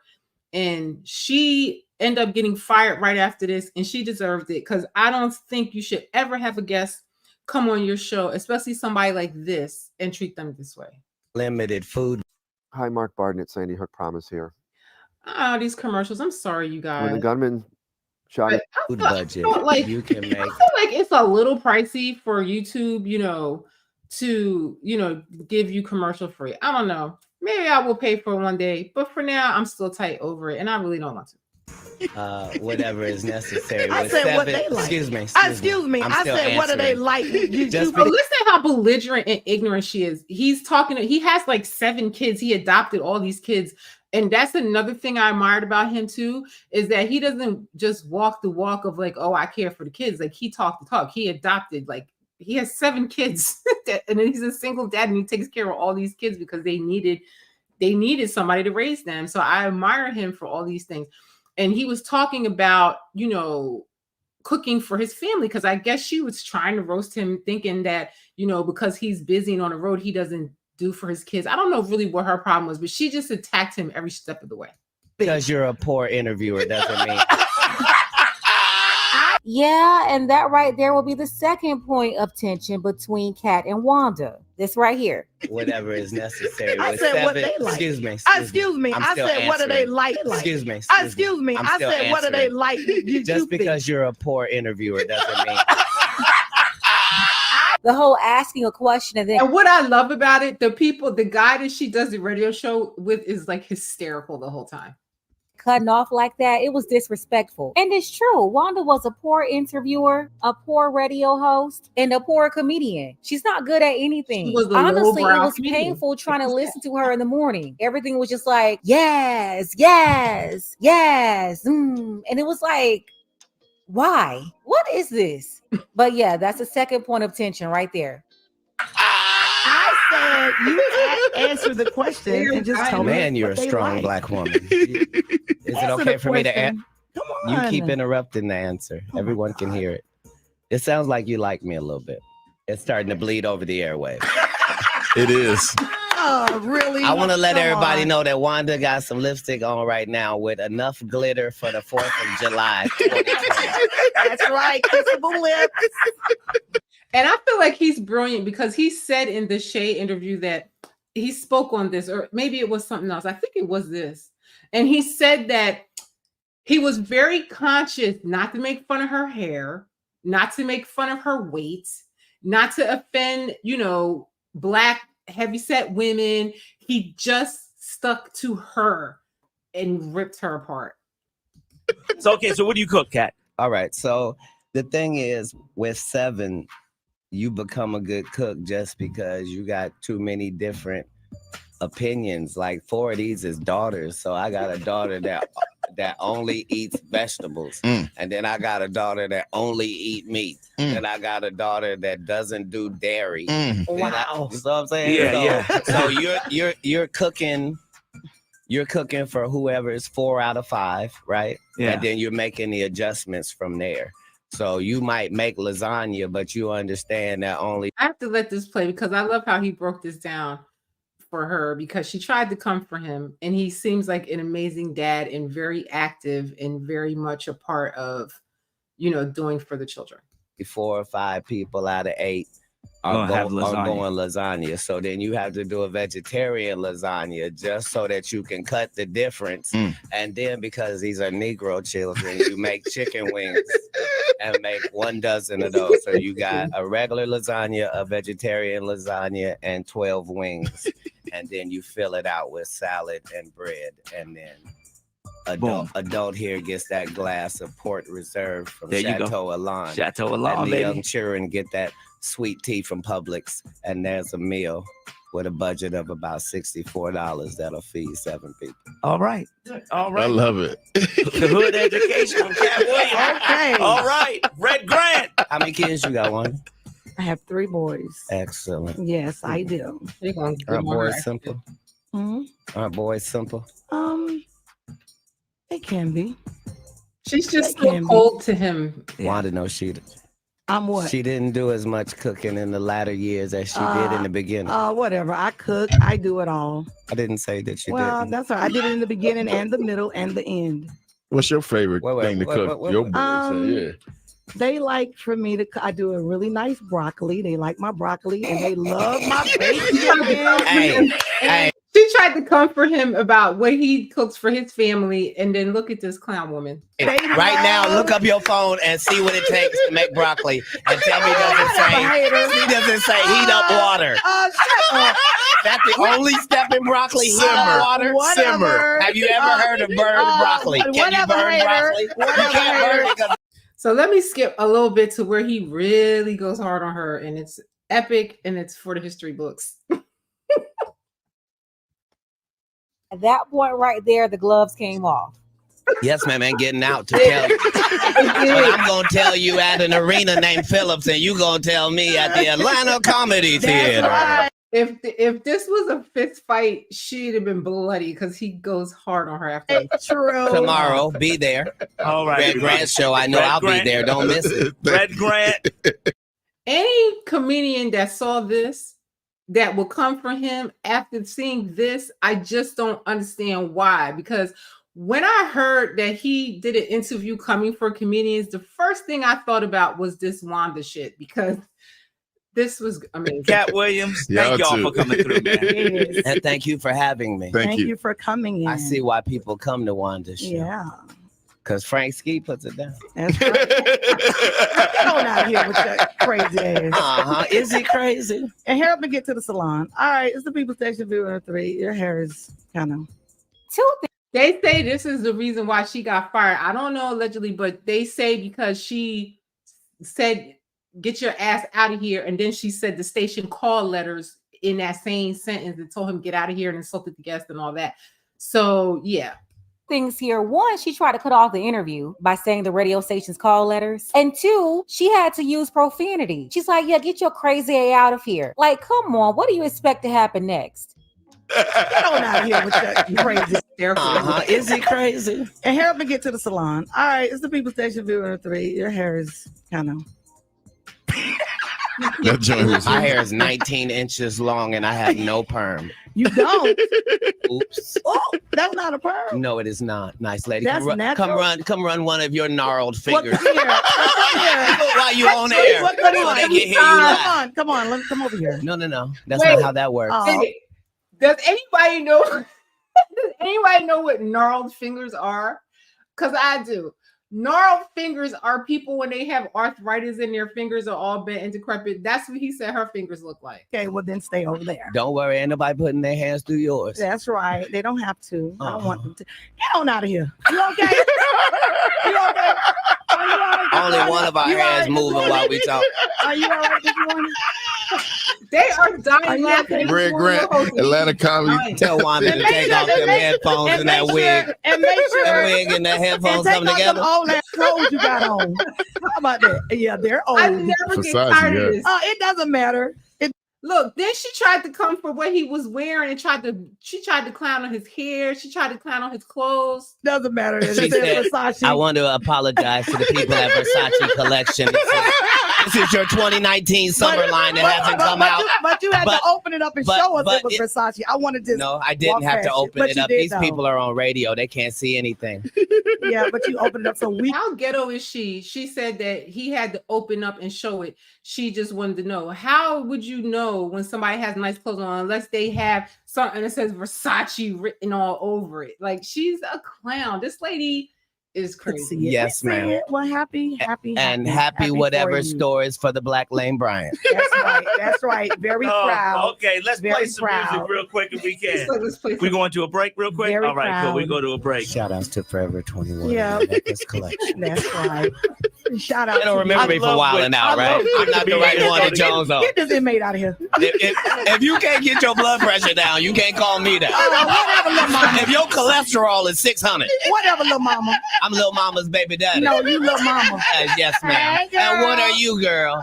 And she ended up getting fired right after this, and she deserved it because I don't think you should ever have a guest come on your show, especially somebody like this, and treat them this way. Limited food. Hi, Mark Barden at Sandy Hook Promise here. Oh, these commercials. I'm sorry, you guys. When the gunman shot it. Food budget. You can make. I feel like it's a little pricey for YouTube, to give you commercial free. I don't know. Maybe I will pay for it one day, but for now, I'm still tight over it, and I really don't want to. Whatever is necessary. I said what they like. Excuse me. I said what do they like? Listen how belligerent and ignorant she is. He's talking. He has like 7 kids. He adopted all these kids. And that's another thing I admired about him too, is that he doesn't just walk the walk of like, oh, I care for the kids. Like he talked the talk. He adopted, like he has 7 kids and then he's a single dad and he takes care of all these kids because they needed somebody to raise them. So I admire him for all these things. And he was talking about, cooking for his family, because I guess she was trying to roast him thinking that, because he's busy and on the road, he doesn't do for his kids. I don't know really what her problem was, but she just attacked him every step of the way. Because you're a poor interviewer doesn't mean. Yeah, and that right there will be the second point of tension between Katt and Wanda. This right here. Whatever is necessary. I said what they like. Excuse me. I said what do they like? Excuse me. I said what do they like? Just because you're a poor interviewer doesn't mean. The whole asking a question and then. And what I love about it, the guy that she does the radio show with is like hysterical the whole time. Cutting off like that, it was disrespectful. And it's true. Wanda was a poor interviewer, a poor radio host, and a poor comedian. She's not good at anything. Honestly, it was painful trying to listen to her in the morning. Everything was just like, yes. And it was like, why? What is this? But yeah, that's the second point of tension right there. I said you answer the question and just tell me. Man, you're a strong black woman. Is it okay for me to answer? Come on. You keep interrupting the answer. Everyone can hear it. It sounds like you like me a little bit. It's starting to bleed over the airwaves. It is. Oh, really? I want to let everybody know that Wanda got some lipstick on right now with enough glitter for the 4th of July. That's right. Kissable lips. And I feel like he's brilliant because he said in the Shay interview that he spoke on this, or maybe it was something else. I think it was this. And he said that he was very conscious not to make fun of her hair, not to make fun of her weight, not to offend, Black heavyset women. He just stuck to her and ripped her apart. So what do you cook, Katt? All right. So the thing is, with 7, you become a good cook just because you got too many different opinions. Like 4 of these is daughters. So I got a daughter that only eats vegetables. And then I got a daughter that only eat meat. And I got a daughter that doesn't do dairy. Wow. You know what I'm saying? Yeah. So you're cooking for whoever is 4 out of 5, right? Yeah. And then you're making the adjustments from there. So you might make lasagna, but you understand that only. I have to let this play because I love how he broke this down for her, because she tried to come for him, and he seems like an amazing dad and very active and very much a part of, doing for the children. 4 or 5 people out of 8 are going lasagna. So then you have to do a vegetarian lasagna just so that you can cut the difference. And then because these are Negro children, you make chicken wings and make 1 dozen of those. So you got a regular lasagna, a vegetarian lasagna, and 12 wings. And then you fill it out with salad and bread. And then adult here gets that glass of Port Reserve from Chateau Alon. Chateau Alon, and the baby. young children get that sweet tea from Publix. And there's a meal with a budget of about $64 that'll feed 7 people. All right. I love it. The hood education from Katt Williams. Okay. All right. Red Grant. How many kids you got, one? I have 3 boys. Excellent. Yes, I do. Aren't boys simple? Mhm. Aren't boys simple? They can be. She's just so cold to him. Wanda knows she what? She didn't do as much cooking in the latter years as she did in the beginning. Whatever. I cook. I do it all. I didn't say that you Well, didn't. that's all right. I did it in the beginning and the middle and the end. What's your favorite thing to cook? Your boys, They like for me to. I do a really nice broccoli. They like my broccoli and they love my bacon. Hey. She tried to comfort him about what he cooks for his family, and then look at this clown woman. Right now, look up your phone and see what it takes to make broccoli, and tell me does it say heat up water? That's the only step in broccoli. Heat up water. Simmer. Have you ever heard of burned broccoli? Can you burn broccoli? You can't burn it. So let me skip a little bit to where he really goes hard on her, and it's epic, and it's for the history books. At that point right there, the gloves came off. Yes, ma'am, and getting out to tell you. I'm going to tell you at an arena named Phillips, and you going to tell me at the Atlanta Comedy Theater. Right. If this was a fist fight, she'd have been bloody because he goes hard on her after. True. Tomorrow, be there. All right. Red Grant show. I know I'll be there. Don't miss it. Red Grant. Any comedian that saw this, that will come for him after seeing this, I just don't understand why. Because when I heard that he did an interview coming for comedians, the first thing I thought about was this Wanda shit, because this was amazing. Katt Williams, thank y'all for coming through, man. And thank you for having me. Thank you for coming in. I see why people come to Wanda's show. Yeah. Because Frank Ski puts it down. That's right. Going out here with that crazy ass. Is he crazy? And help me get to the salon. All right, it's the People Station Viewer 3. Your hair is kind of. 2 things. They say this is the reason why she got fired. I don't know allegedly, but they say because she said, "Get your ass out of here," and then she said the station call letters in that same sentence and told him get out of here and insulted the guest and all that. So yeah. Things here. 1, she tried to cut off the interview by saying the radio station's call letters. And 2, she had to use profanity. She's like, yeah, get your crazy ass out of here. Like, come on, what do you expect to happen next? Going out here with that crazy. Is he crazy? And help me get to the salon. All right, it's the People Station Viewer 3. Your hair is kind of. That joint was. My hair is 19 inches long and I have no perm. You don't. Oops. Oh, that's not a perm. No, it is not. Nice lady. That's natural. Come run one of your gnarled What, fingers. come here. Come here. While you on air. What, come on. They can hear you live. Come on. Let me come over here. No. That's Wait. not how that works. Oh. Does anybody know? Does anybody know what gnarled fingers are? Because I do. Gnarled fingers are people when they have arthritis and their fingers are all bent and decrepit. That's what he said her fingers look like. Okay, well then stay over there. Don't worry, ain't nobody putting their hands through yours. That's right. They don't have to. I don't want them to. Get on out of here. You okay? You okay? Are you all right this Only morning? one of our You all hands right this moving morning? while we talk. Are you all right this morning? They are dying Are you laughing. okay? Red Grant, Atlanta comedy. Tell Wanda to And make take sure- off and them make- headphones and that make wig. sure, and make That sure, wig and that and headphones take coming off them together. old ass clothes you got on. How about that? Yeah, they're old. I never get Versace, tired yeah. of this. It doesn't matter. Look, then she tried to come for what he was wearing and she tried to clown on his hair. She tried to clown on his clothes. Doesn't matter. It She says said, Versace. I want to apologize to the people at Versace Collection. This is your 2019 summer line that hasn't come out. But you had to open it up and show us but it was Versace. I wanted to. No, I didn't walk have to past open but it you up. did, These though. people are on radio. They can't see anything. Yeah, but you opened it up so we. How ghetto is she? She said that he had to open up and show it. She just wanted to know. How would you know when somebody has nice clothes on unless they have something that says Versace written all over it? Like, she's a clown. This lady is crazy. Yes, ma'am. Well, happy Happy whatever for you. store is for the Black Lane Bryant. That's right. That's right. Very proud. Okay, let's Very play some proud. music real quick if we can. So let's play We going to a break real quick? Very All right, cool. We proud. go to a break. Shout outs to Forever 21. Yeah. Necklace Collection. That's right. Shout out. They don't to remember you. me for wilding out, right? I'm not the right one to Jones on. Get this inmate out of here. If you can't get your blood pressure down, you can't call me down. Whatever, little mama. If your cholesterol is 600, Whatever, little mama. I'm little mama's baby daddy. No, you little mama. Yes, ma'am. Hey, And what girl. are you, girl?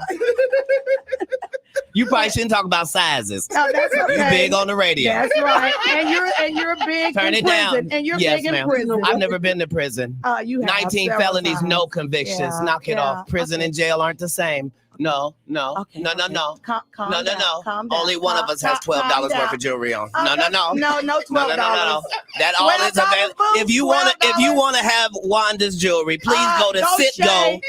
You probably shouldn't talk about sizes. No, that's You okay. big on the radio. That's right. And you're big Turn in it prison. down. And you're Yes, big in ma'am. prison. I've never been to prison. You have 19 several felonies, times. no convictions. Yeah, Knock it yeah. off. Prison and jail aren't the same. No. Okay, No. Calm No. down, calm down. Only one of us has Calm $12 down. worth of jewelry on. No, no, $12. No. That all is $12, available. boo, If you want to have Wanda's jewelry, please go to Citgo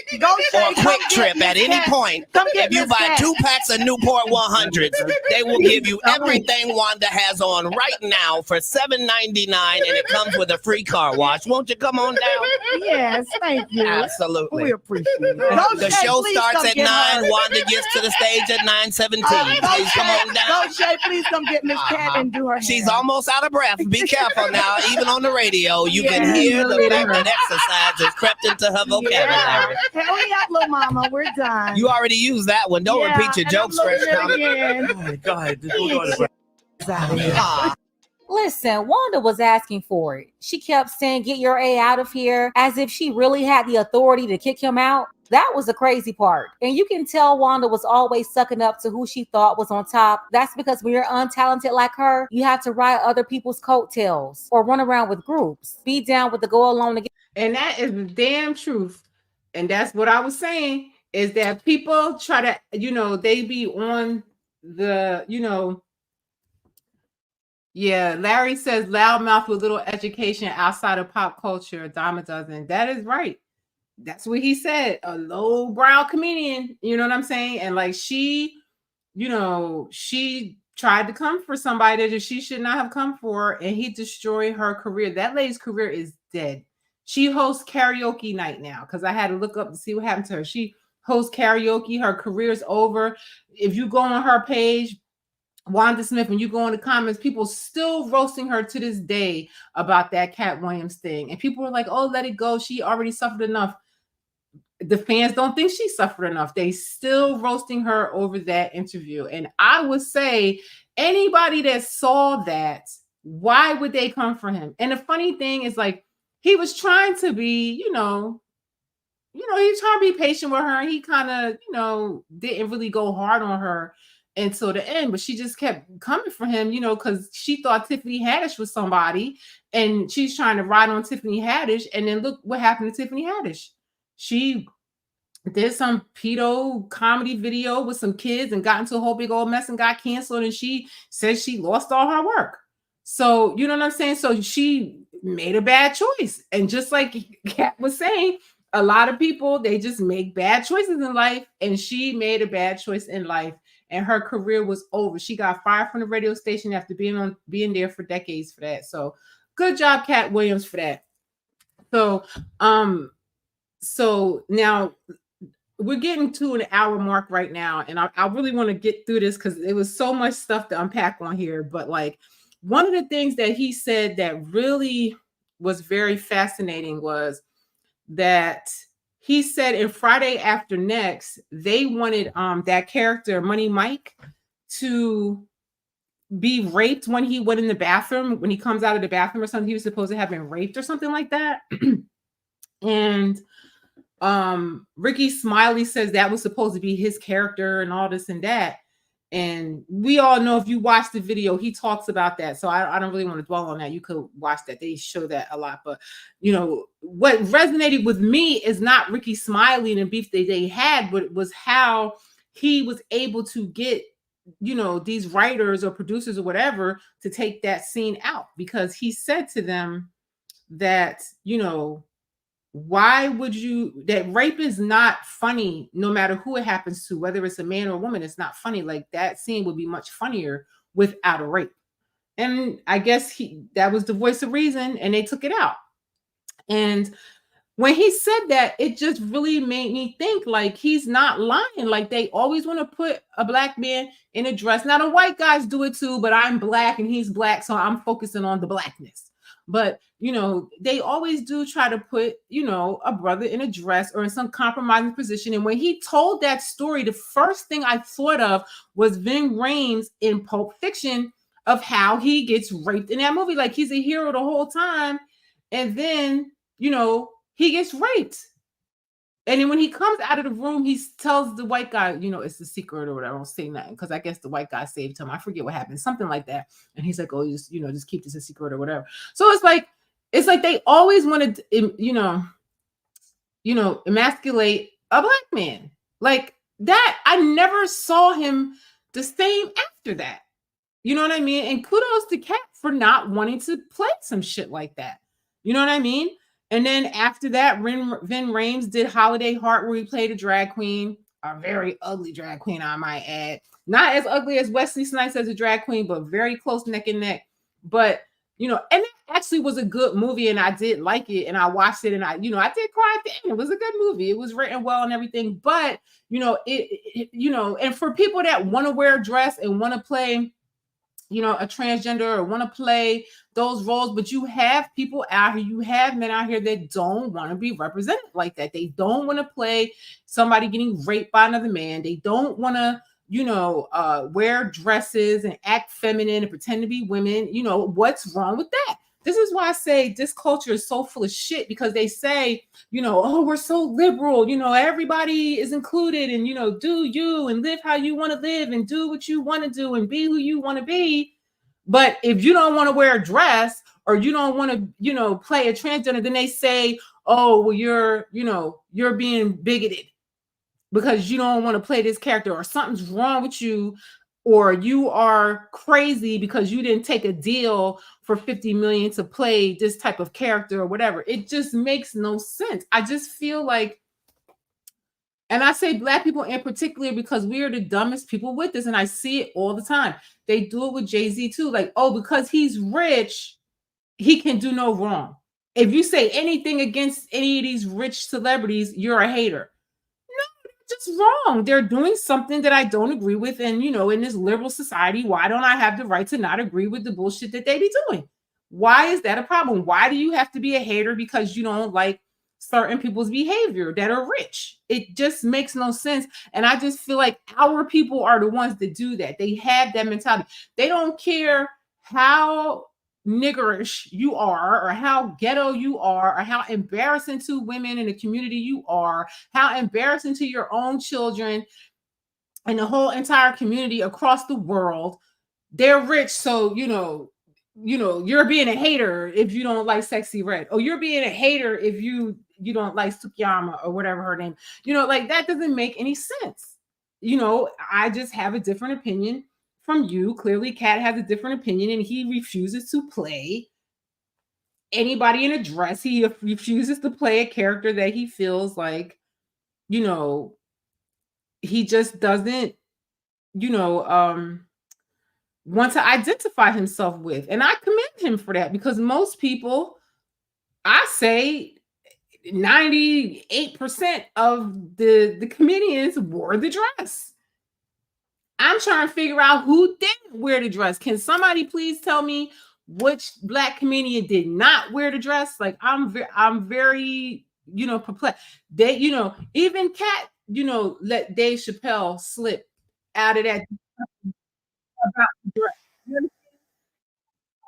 or Quick Trip at any point. If you buy 2 packs of Newport 100s, they will give you everything Wanda has on right now for $7.99, and it comes with a free car wash. Won't you come on down? Yes, thank you. Absolutely. We appreciate it. The show starts at 9. Wanda gets to the stage at 9:17. Please come on down. Go, Shay, please come get Miss Katt and do her hair. She's almost out of breath. Be careful now. Even on the radio, you can Yeah. hear the fact that exercise has crept into her vocabulary. Hurry up, little mama. We're done. You already used that one. Don't Yeah, repeat your and jokes, I'm Fresh looking at Comic. it again. Go ahead. We'll go to the break. Listen, Wanda was asking for it. She kept saying, "Get your A out of here," as if she really had the authority to kick him out. That was the crazy part. And you can tell Wanda was always sucking up to who she thought was on top. That's because when you're untalented like her, you have to ride other people's coattails or run around with groups. Be down with the go alone again. And that is the damn truth. And that's what I was saying, is that people try to, they be on the, yeah, Larry says loudmouth with little education outside of pop culture, a dime a dozen. That is right. That's what he said. A low-brow comedian, you know what I'm saying? And like she tried to come for somebody that she should not have come for, and he destroyed her career. That lady's career is dead. She hosts karaoke night now because I had to look up to see what happened to her. She hosts karaoke. Her career's over. If you go on her page, Wanda Smith, when you go in the comments, people still roasting her to this day about that Katt Williams thing. And people are like, oh, let it go. She already suffered enough. The fans don't think she suffered enough. They still roasting her over that interview. And I would say anybody that saw that, why would they come for him? And the funny thing is, like, he was trying to be, he was trying to be patient with her. He kind of, didn't really go hard on her until the end, but she just kept coming for him, because she thought Tiffany Haddish was somebody, and she's trying to ride on Tiffany Haddish. And then look what happened to Tiffany Haddish. She did some pedo comedy video with some kids and got into a whole big old mess and got canceled. And she said she lost all her work. So, you know what I'm saying? So she made a bad choice. And just like Katt was saying, a lot of people, they just make bad choices in life. And she made a bad choice in life. And her career was over. She got fired from the radio station after being there for decades for that. So good job, Katt Williams, for that. So now we're getting to an hour mark right now, and I really want to get through this because it was so much stuff to unpack on here. But like one of the things that he said that really was very fascinating was that he said in Friday After Next, they wanted that character Money Mike to be raped when he went in the bathroom, when he comes out of the bathroom or something. He was supposed to have been raped or something like that. And Ricky Smiley says that was supposed to be his character and all this and that. And we all know, if you watch the video, he talks about that. So I don't really want to dwell on that. You could watch that. They show that a lot. But, you know, what resonated with me is not Ricky Smiley and the beef that they had, but it was how he was able to get, you know, these writers or producers or whatever to take that scene out, because he said to them that, you know, why would you, that rape is not funny no matter who it happens to, whether it's a man or a woman. It's not funny. Like, that scene would be much funnier without a rape. And I guess that was the voice of reason, and they took it out. And when he said that, it just really made me think, like, he's not lying. Like, they always want to put a black man in a dress. Now the white guys do it too, but I'm black and he's black, so I'm focusing on the blackness. But, you know, they always do try to put, you know, a brother in a dress or in some compromising position. And when he told that story, the first thing I thought of was Ving Rhames in Pulp Fiction, of how he gets raped in that movie. Like, he's a hero the whole time. And then, you know, he gets raped. And then when he comes out of the room, he tells the white guy, you know, it's the secret or whatever. I don't say nothing, because I guess the white guy saved him. I forget what happened, something like that. And he's like, oh, just, you know, just keep this a secret or whatever. So it's like they always wanted, you know, emasculate a black man like that. I never saw him the same after that. You know what I mean? And kudos to Katt for not wanting to play some shit like that. You know what I mean? And then after that, Ving Rhames did Holiday Heart, where he played a drag queen, a very ugly drag queen, I might add. Not as ugly as Wesley Snipes as a drag queen, but very close neck and neck. But, you know, and it actually was a good movie, and I did like it, and I watched it, and I did cry at the end. It was a good movie. It was written well and everything. But, you know, you know, and for people that want to wear a dress and want to play, you know, a transgender or want to play those roles, but you have people out here, you have men out here that don't want to be represented like that. They don't want to play somebody getting raped by another man. They don't want to, you know, wear dresses and act feminine and pretend to be women. You know, what's wrong with that? This is why I say this culture is so full of shit, because they say, you know, oh, we're so liberal, you know, everybody is included, and, you know, do you and live how you want to live and do what you want to do and be who you want to be. But if you don't want to wear a dress, or you don't want to, you know, play a transgender, then they say, oh, well, you're being bigoted because you don't want to play this character, or something's wrong with you, or you are crazy because you didn't take a deal for $50 million to play this type of character or whatever. It just makes no sense. I just feel like, and I say black people in particular because we are the dumbest people with this, and I see it all the time. They do it with Jay-Z too. Like, oh, because he's rich, he can do no wrong. If you say anything against any of these rich celebrities, you're a hater. Just wrong. They're doing something that I don't agree with. And, you know, in this liberal society, why don't I have the right to not agree with the bullshit that they be doing? Why is that a problem? Why do you have to be a hater because you don't like certain people's behavior that are rich? It just makes no sense. And I just feel like our people are the ones that do that. They have that mentality. They don't care how niggerish you are, or how ghetto you are, or how embarrassing to women in the community you are, how embarrassing to your own children and the whole entire community across the world. They're rich, so you know you're being a hater if you don't like Sexy Red, or you're being a hater if you you don't like Sukiyama or whatever her name. You know, like that doesn't make any sense. You know, I just have a different opinion from you. Clearly, Katt has a different opinion, and he refuses to play anybody in a dress. He refuses to play a character that he feels like, you know, he just doesn't, you know, want to identify himself with. And I commend him for that, because most people, I say 98% of the comedians wore the dress. I'm trying to figure out who didn't wear the dress. Can somebody please tell me which Black comedian did not wear the dress? Like I'm very, you know, perplexed. They, you know, even Katt, you know, let Dave Chappelle slip out of that about the dress.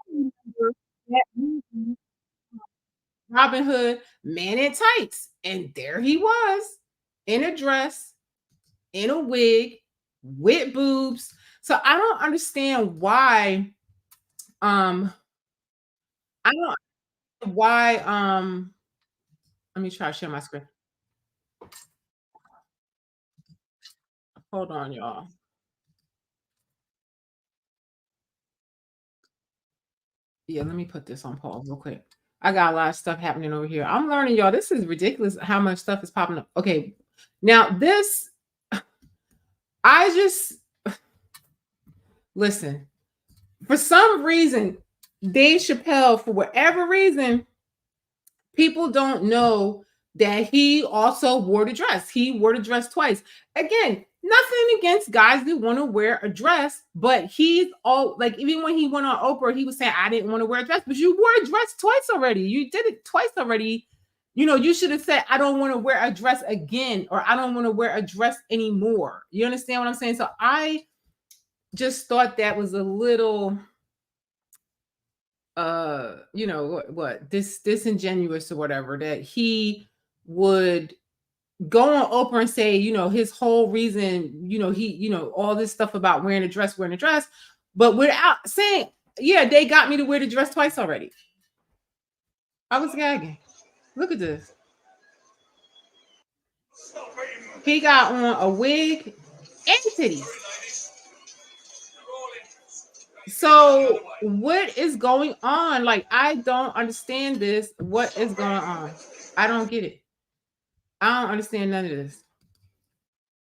You understand? Robin Hood, Man in Tights, and there he was in a dress, in a wig, with boobs. So I don't understand why. I don't why. Let me try to share my screen. Hold on, y'all. Yeah, let me put this on pause real quick. I got a lot of stuff happening over here. I'm learning, y'all. This is ridiculous how much stuff is popping up. Okay, now this, I just listen. For some reason, Dave Chappelle, for whatever reason, people don't know that he also wore the dress. He wore the dress twice. Again, nothing against guys that want to wear a dress, but he's all like, even when he went on Oprah, he was saying, I didn't want to wear a dress, but you wore a dress twice already. You did it twice already. You know, you should have said, I don't want to wear a dress again, or I don't want to wear a dress anymore. You understand what I'm saying? So I just thought that was a little, you know, what disingenuous or whatever, that he would go on Oprah and say, you know, his whole reason, you know, he, you know, all this stuff about wearing a dress, but without saying, yeah, they got me to wear the dress twice already. I was gagging. Look at this. He got on a wig and titties. So what is going on? Like, I don't understand this. What is going on? I don't get it. I don't understand none of this.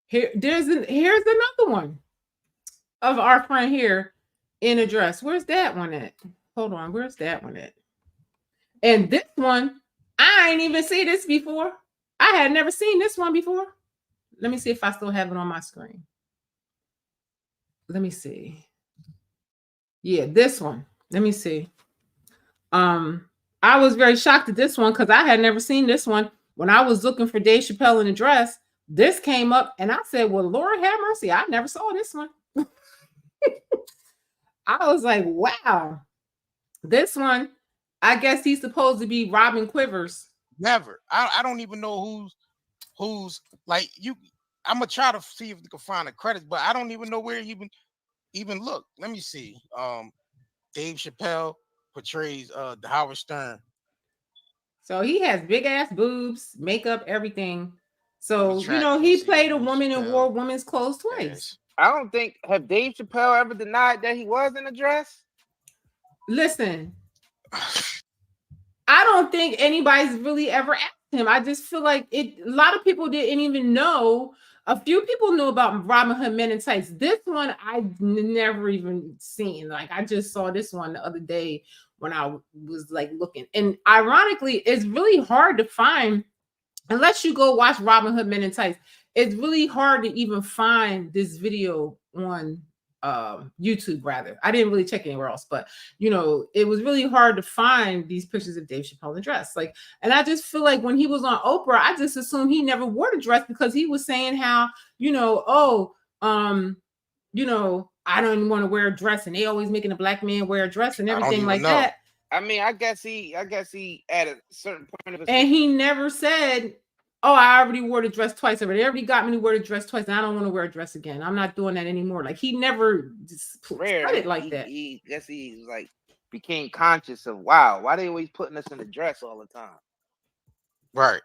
Here's another one of our friend here in a dress. Where's that one at? Hold on. Where's that one at? And this one, I ain't even seen this before. I had never seen this one before. Let me see if I still have it on my screen. Let me see. Yeah, this one. Let me see. I was very shocked at this one because I had never seen this one. When I was looking for Dave Chappelle in a dress, this came up and I said, well, Lord have mercy, I never saw this one. I was like, wow. This one, I guess he's supposed to be Robin Quivers. Never. I don't even know who's like you. I'm gonna try to see if you can find the credits, but I don't even know where he even look. Let me see. Dave Chappelle portrays the Howard Stern. So he has big ass boobs, makeup, everything. So you know he played a woman and wore women's clothes twice. I don't think have Dave Chappelle ever denied that he was in a dress. Listen, I don't think anybody's really ever asked him. I just feel like a lot of people didn't even know. A few people knew about Robin Hood Men in Tights. This one I've never even seen. Like I just saw this one the other day when I was like looking. And ironically, it's really hard to find unless you go watch Robin Hood Men in Tights. It's really hard to even find this video on YouTube, rather. I didn't really check anywhere else, but you know, it was really hard to find these pictures of Dave Chappelle in dress. Like, and I just feel like when he was on Oprah, I just assumed he never wore the dress because he was saying how, you know, you know, I don't want to wear a dress, and they always making a black man wear a dress and everything like that. I mean, I guess he at a certain point of his and he never said, oh, I already wore the dress twice already. They already got me to wear the dress twice, and I don't want to wear a dress again. I'm not doing that anymore. Like he never just put it like that. He guess he like became conscious of, wow, why they always putting us in the dress all the time? Right.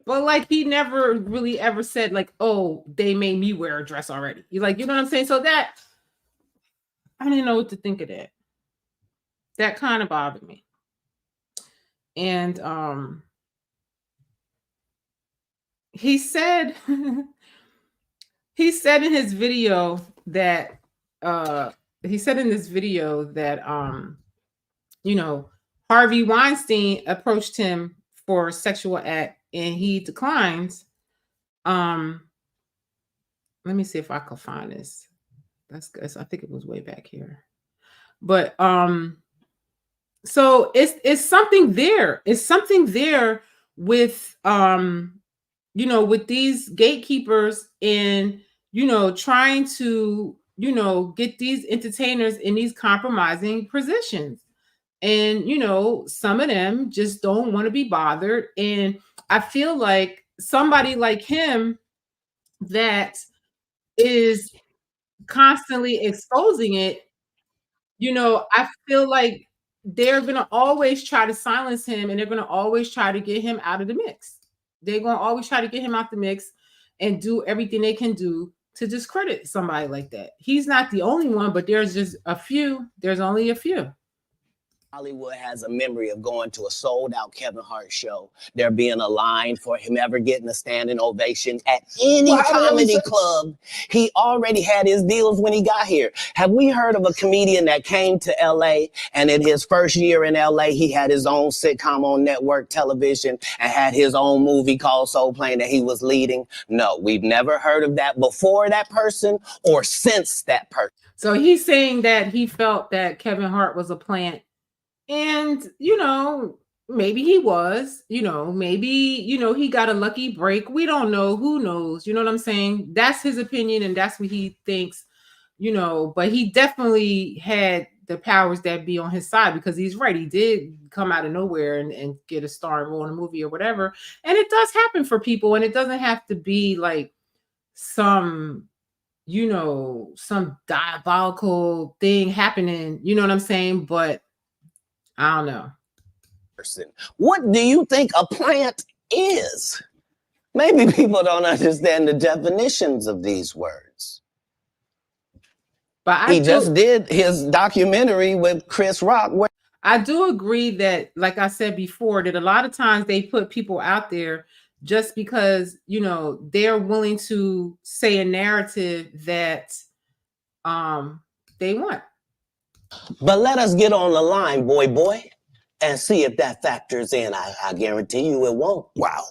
But like he never really ever said like, oh, they made me wear a dress already. You like, you know what I'm saying? So that I didn't know what to think of that. That kind of bothered me. And he said he said in his video that you know, Harvey Weinstein approached him for a sexual act and he declines. Let me see if I can find this. That's good. I think it was way back here. But so it's something there. It's something there with you know, with these gatekeepers and you know, trying to, you know, get these entertainers in these compromising positions. And you know, some of them just don't want to be bothered. And I feel like somebody like him that is constantly exposing it, you know, I feel like they're going to always try to silence him and they're going to always try to get him out of the mix. They're going to always try to get him out the mix and do everything they can do to discredit somebody like that. He's not the only one, but there's just a few. There's only a few. Hollywood has a memory of going to a sold-out Kevin Hart show, there being a line for him ever getting a standing ovation at any comedy club. He already had his deals when he got here. Have we heard of a comedian that came to LA and in his first year in LA, he had his own sitcom on network television and had his own movie called Soul Plane that he was leading? No, we've never heard of that before that person or since that person. So he's saying that he felt that Kevin Hart was a plant. And, you know, maybe he was, you know, maybe, you know, he got a lucky break. We don't know. Who knows? You know what I'm saying? That's his opinion and that's what he thinks, you know, but he definitely had the powers that be on his side because he's right. He did come out of nowhere and get a starring role in a movie or whatever. And it does happen for people. And it doesn't have to be like some, you know, some diabolical thing happening. You know what I'm saying? But I don't know. What do you think a plant is? Maybe people don't understand the definitions of these words. But he just did his documentary with Chris Rock. I do agree that, like I said before, that a lot of times they put people out there just because, you know, they're willing to say a narrative that they want. But let us get on the line, boy, and see if that factors in. I guarantee you it won't. Wow.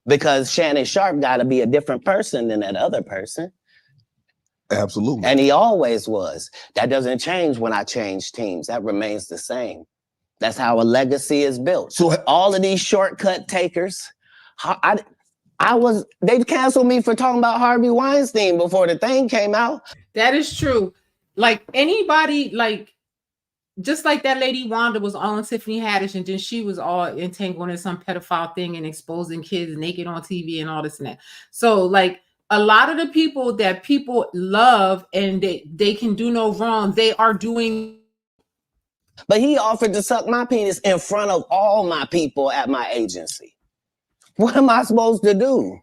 Because Shannon Sharp got to be a different person than that other person. Absolutely. And he always was. That doesn't change when I change teams. That remains the same. That's how a legacy is built. So all of these shortcut takers, they canceled me for talking about Harvey Weinstein before the thing came out. That is true. Like anybody, like just like that lady Wanda was all in Tiffany Haddish, and then she was all entangled in some pedophile thing and exposing kids naked on TV and all this and that. So like a lot of the people that people love and they can do no wrong, they are doing. But he offered to suck my penis in front of all my people at my agency. What am I supposed to do?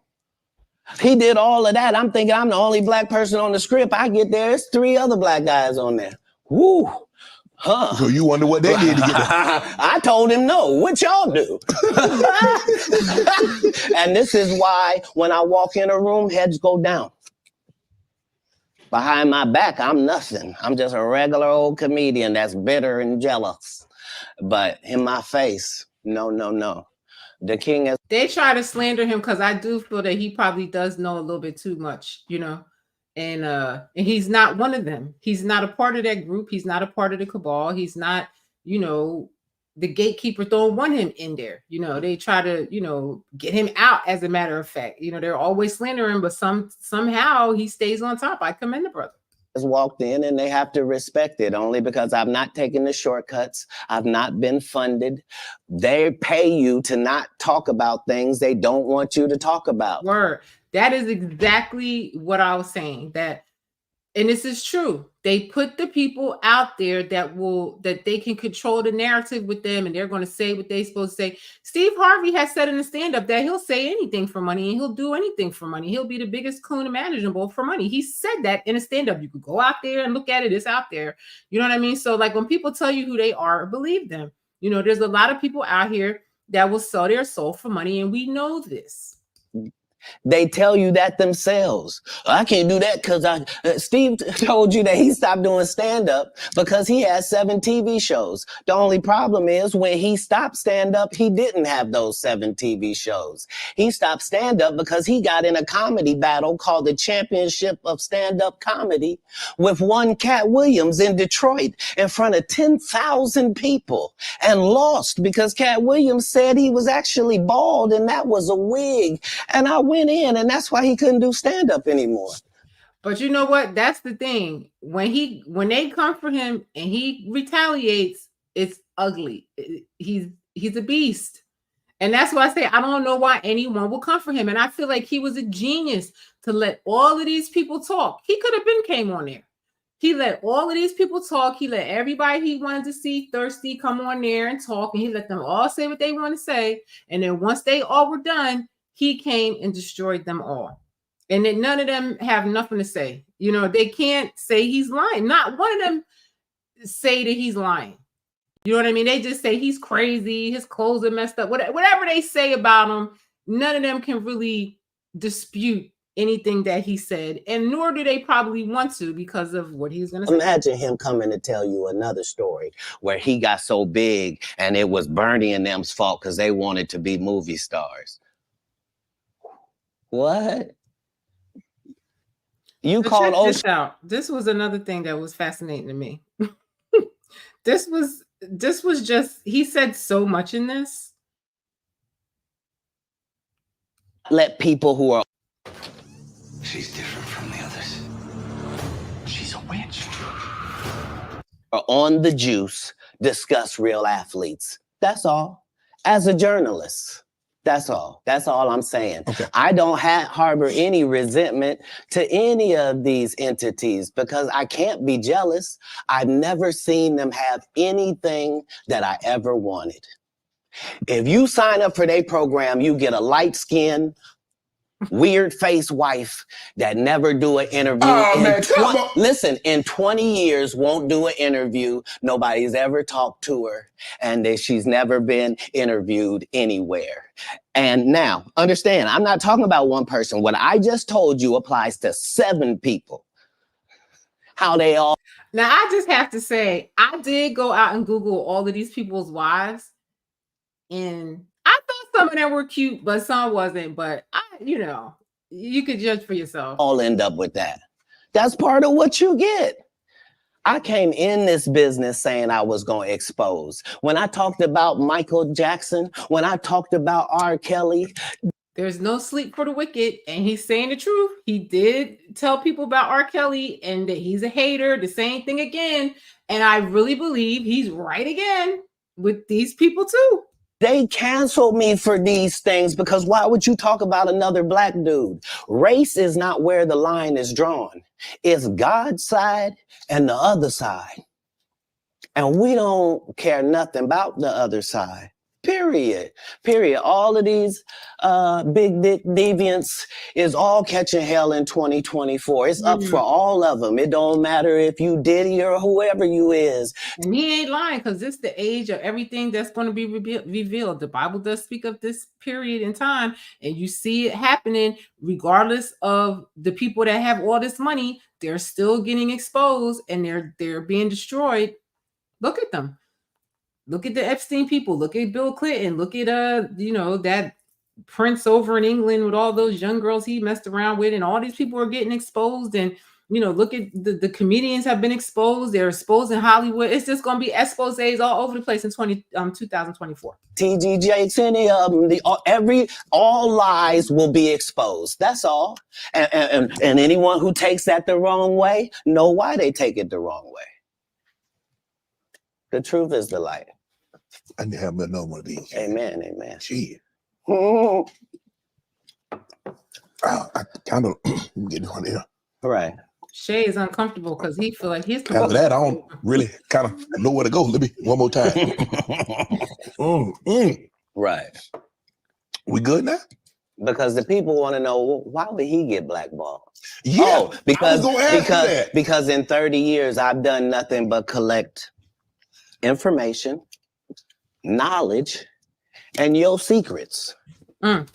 He did all of that. I'm thinking I'm the only black person on the script. I get there, it's 3 other black guys on there. Woo. Huh. So you wonder what they did to get there. I told him no. What y'all do? And this is why when I walk in a room, heads go down. Behind my back, I'm nothing. I'm just a regular old comedian that's bitter and jealous. But in my face, no. The king is. They try to slander him because I do feel that he probably does know a little bit too much, you know. And he's not one of them. He's not a part of that group. He's not a part of the cabal. He's not, you know, the gatekeepers don't want him in there. You know, they try to, you know, get him out as a matter of fact. You know, they're always slandering, but somehow he stays on top. I commend the brother. Walked in and they have to respect it only because I've not taken the shortcuts. I've not been funded. They pay you to not talk about things they don't want you to talk about. Word. That is exactly what I was saying, that and this is true. They put the people out there that they can control the narrative with them, and they're going to say what they're supposed to say. Steve Harvey has said in the stand-up that he'll say anything for money, and he'll do anything for money. He'll be the biggest coon imaginable for money. He said that in a stand-up. You could go out there and look at it. It's out there. You know what I mean? So like when people tell you who they are, believe them. You know, there's a lot of people out here that will sell their soul for money, and we know this. They tell you that themselves. I can't do that because Steve told you that he stopped doing stand-up because he has 7 TV shows. The only problem is when he stopped stand-up, he didn't have those 7 TV shows. He stopped stand-up because he got in a comedy battle called the Championship of Stand-Up Comedy with one Katt Willliams in Detroit in front of 10,000 people and lost because Katt Willliams said he was actually bald and that was a wig. And I went in, and that's why he couldn't do stand-up anymore. But you know what? That's the thing. When they come for him and he retaliates, it's ugly. He's a beast. And that's why I say I don't know why anyone will come for him. And I feel like he was a genius to let all of these people talk. He could have came on there. He let all of these people talk. He let everybody he wanted to see thirsty come on there and talk. And he let them all say what they want to say. And then once they all were done, he came and destroyed them all. And then none of them have nothing to say. You know, they can't say he's lying. Not one of them say that he's lying. You know what I mean? They just say he's crazy. His clothes are messed up. Whatever they say about him, none of them can really dispute anything that he said. And nor do they probably want to because of what he's going to say. Imagine him coming to tell you another story where he got so big and it was Bernie and them's fault because they wanted to be movie stars. What? You called check this out. This was another thing that was fascinating to me. This was just, he said so much in this. Let people who are... She's different from the others. She's a witch. ...are on the juice discuss real athletes. That's all. As a journalist. That's all. That's all I'm saying. Okay. I don't harbor any resentment to any of these entities because I can't be jealous. I've never seen them have anything that I ever wanted. If you sign up for their program, you get a light-skinned, weird-faced wife that never do an interview. Listen, in 20 years, won't do an interview. Nobody's ever talked to her, and she's never been interviewed anywhere. And now, understand, I'm not talking about one person. What I just told you applies to 7 people. How they all... Now, I just have to say, I did go out and Google all of these people's wives, and I thought some of them were cute, but some wasn't. But you could judge for yourself. All end up with that. That's part of what you get. I came in this business saying I was going to expose. When I talked about Michael Jackson, when I talked about R. Kelly. There's no sleep for the wicked, and he's saying the truth. He did tell people about R. Kelly and that he's a hater, the same thing again. And I really believe he's right again with these people too. They canceled me for these things because why would you talk about another black dude? Race is not where the line is drawn. It's God's side and the other side. And we don't care nothing about the other side. Period. All of these big dick deviants is all catching hell in 2024. It's up for all of them. It don't matter if you Diddy or whoever you is. And he ain't lying because it's the age of everything that's going to be revealed. The Bible does speak of this period in time, and you see it happening regardless of the people that have all this money. They're still getting exposed and they're being destroyed. Look at them. Look at the Epstein people. Look at Bill Clinton. Look at that prince over in England with all those young girls he messed around with, and all these people are getting exposed. And look at the comedians have been exposed. They're exposed in Hollywood. It's just going to be exposés all over the place in 2024. TG Jakes, any of them, all lies will be exposed. That's all. And anyone who takes that the wrong way, know why they take it the wrong way. The truth is the light. I need to have another one of these. Amen, amen. Gee. I kind of get one here. Right. Shay is uncomfortable because he feel like he's After that, I don't really kind of know where to go. Let me one more time. Right. We good now? Because the people want to know, why would he get blackballed? Yeah, oh, because I was gonna ask you that. because in 30 years I've done nothing but collect information, knowledge, and your secrets. And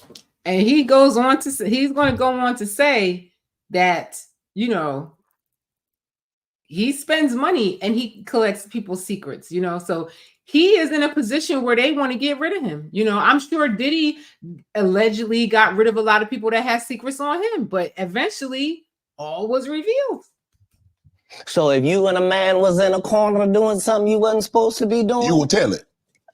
he goes on to say, he's going to go on to say that, you know, he spends money and he collects people's secrets, you know, so he is in a position where they want to get rid of him. You know, I'm sure Diddy allegedly got rid of a lot of people that had secrets on him, but eventually all was revealed. So if you and a man was in a corner doing something you wasn't supposed to be doing, you will tell it.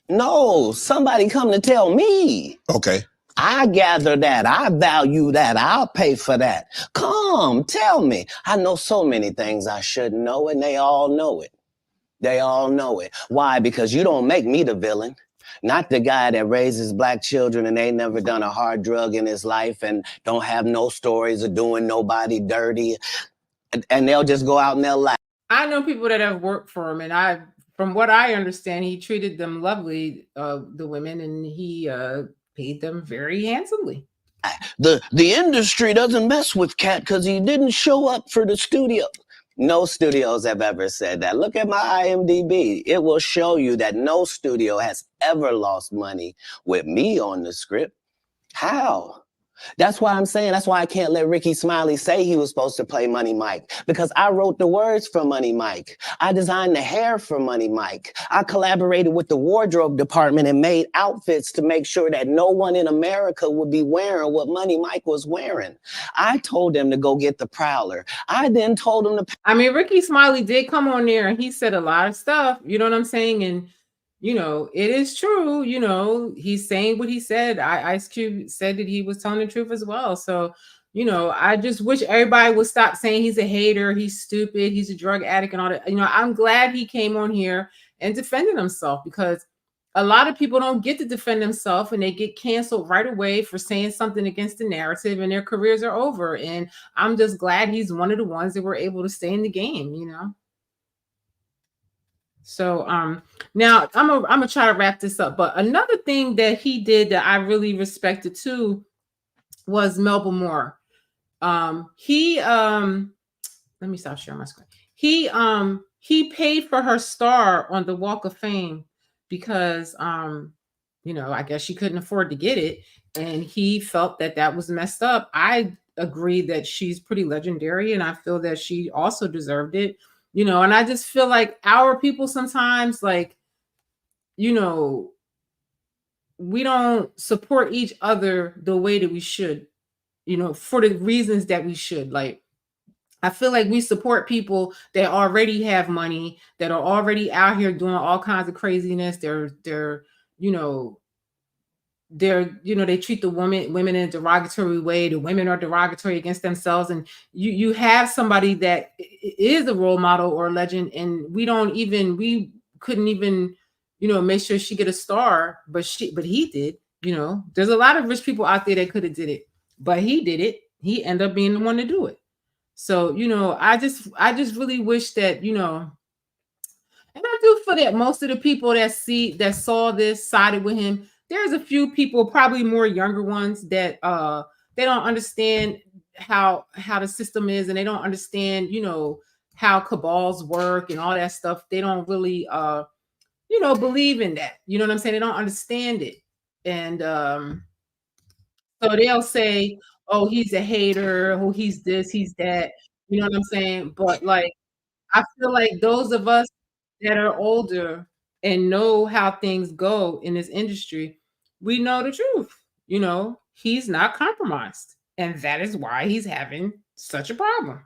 No, somebody come to tell me. Okay. I gather that. I value that. I'll pay for that. Come, tell me. I know so many things I shouldn't know, and they all know it. They all know it. Why? Because you don't make me the villain. Not the guy that raises black children and ain't never done a hard drug in his life and don't have no stories of doing nobody dirty. And they'll just go out and they'll laugh. I know people that have worked for him, and from what I understand, he treated them lovely, the women, and he paid them very handsomely. The industry doesn't mess with Katt because he didn't show up for the studio. No studios have ever said that. Look at my IMDb. It will show you that no studio has ever lost money with me on the script. How? That's why I'm saying, that's why I can't let Ricky Smiley say he was supposed to play Money Mike, because I wrote the words for Money Mike. I designed the hair for Money Mike. I collaborated with the wardrobe department and made outfits to make sure that no one in America would be wearing what Money Mike was wearing. I told them to go get the Prowler. I then told them to... I mean, Ricky Smiley did come on there and he said a lot of stuff, you know what I'm saying? And you know, it is true, you know, he's saying what he said. Ice Cube said that he was telling the truth as well. So, you know, I just wish everybody would stop saying he's a hater, he's stupid, he's a drug addict and all that. You know, I'm glad he came on here and defended himself, because a lot of people don't get to defend themselves and they get canceled right away for saying something against the narrative and their careers are over. And I'm just glad he's one of the ones that were able to stay in the game, you know. So now I'm gonna try to wrap this up. But another thing that he did that I really respected too was Melba Moore. Let me stop sharing my screen. He paid for her star on the Walk of Fame because you know, I guess she couldn't afford to get it, and he felt that that was messed up. I agree that she's pretty legendary, and I feel that she also deserved it. You know, and I just feel like our people sometimes, like, you know, we don't support each other the way that we should, you know, for the reasons that we should. Like, I feel like we support people that already have money, that are already out here doing all kinds of craziness. They're, you know, they treat the women in a derogatory way. The women are derogatory against themselves, and you have somebody that is a role model or a legend, and we couldn't even, you know, make sure she get a star, but he did. You know, there's a lot of rich people out there that could have did it, but he did it. He ended up being the one to do it. So, you know, I just really wish that, you know, and I do feel that most of the people that saw this sided with him. There's a few people, probably more younger ones, that they don't understand how the system is, and they don't understand, you know, how cabals work and all that stuff. They don't really you know, believe in that. You know what I'm saying? They don't understand it. And so they'll say, oh, he's a hater, oh, he's this, he's that. You know what I'm saying? But like, I feel like those of us that are older and know how things go in this industry, we know the truth. You know, he's not compromised, and that is why he's having such a problem.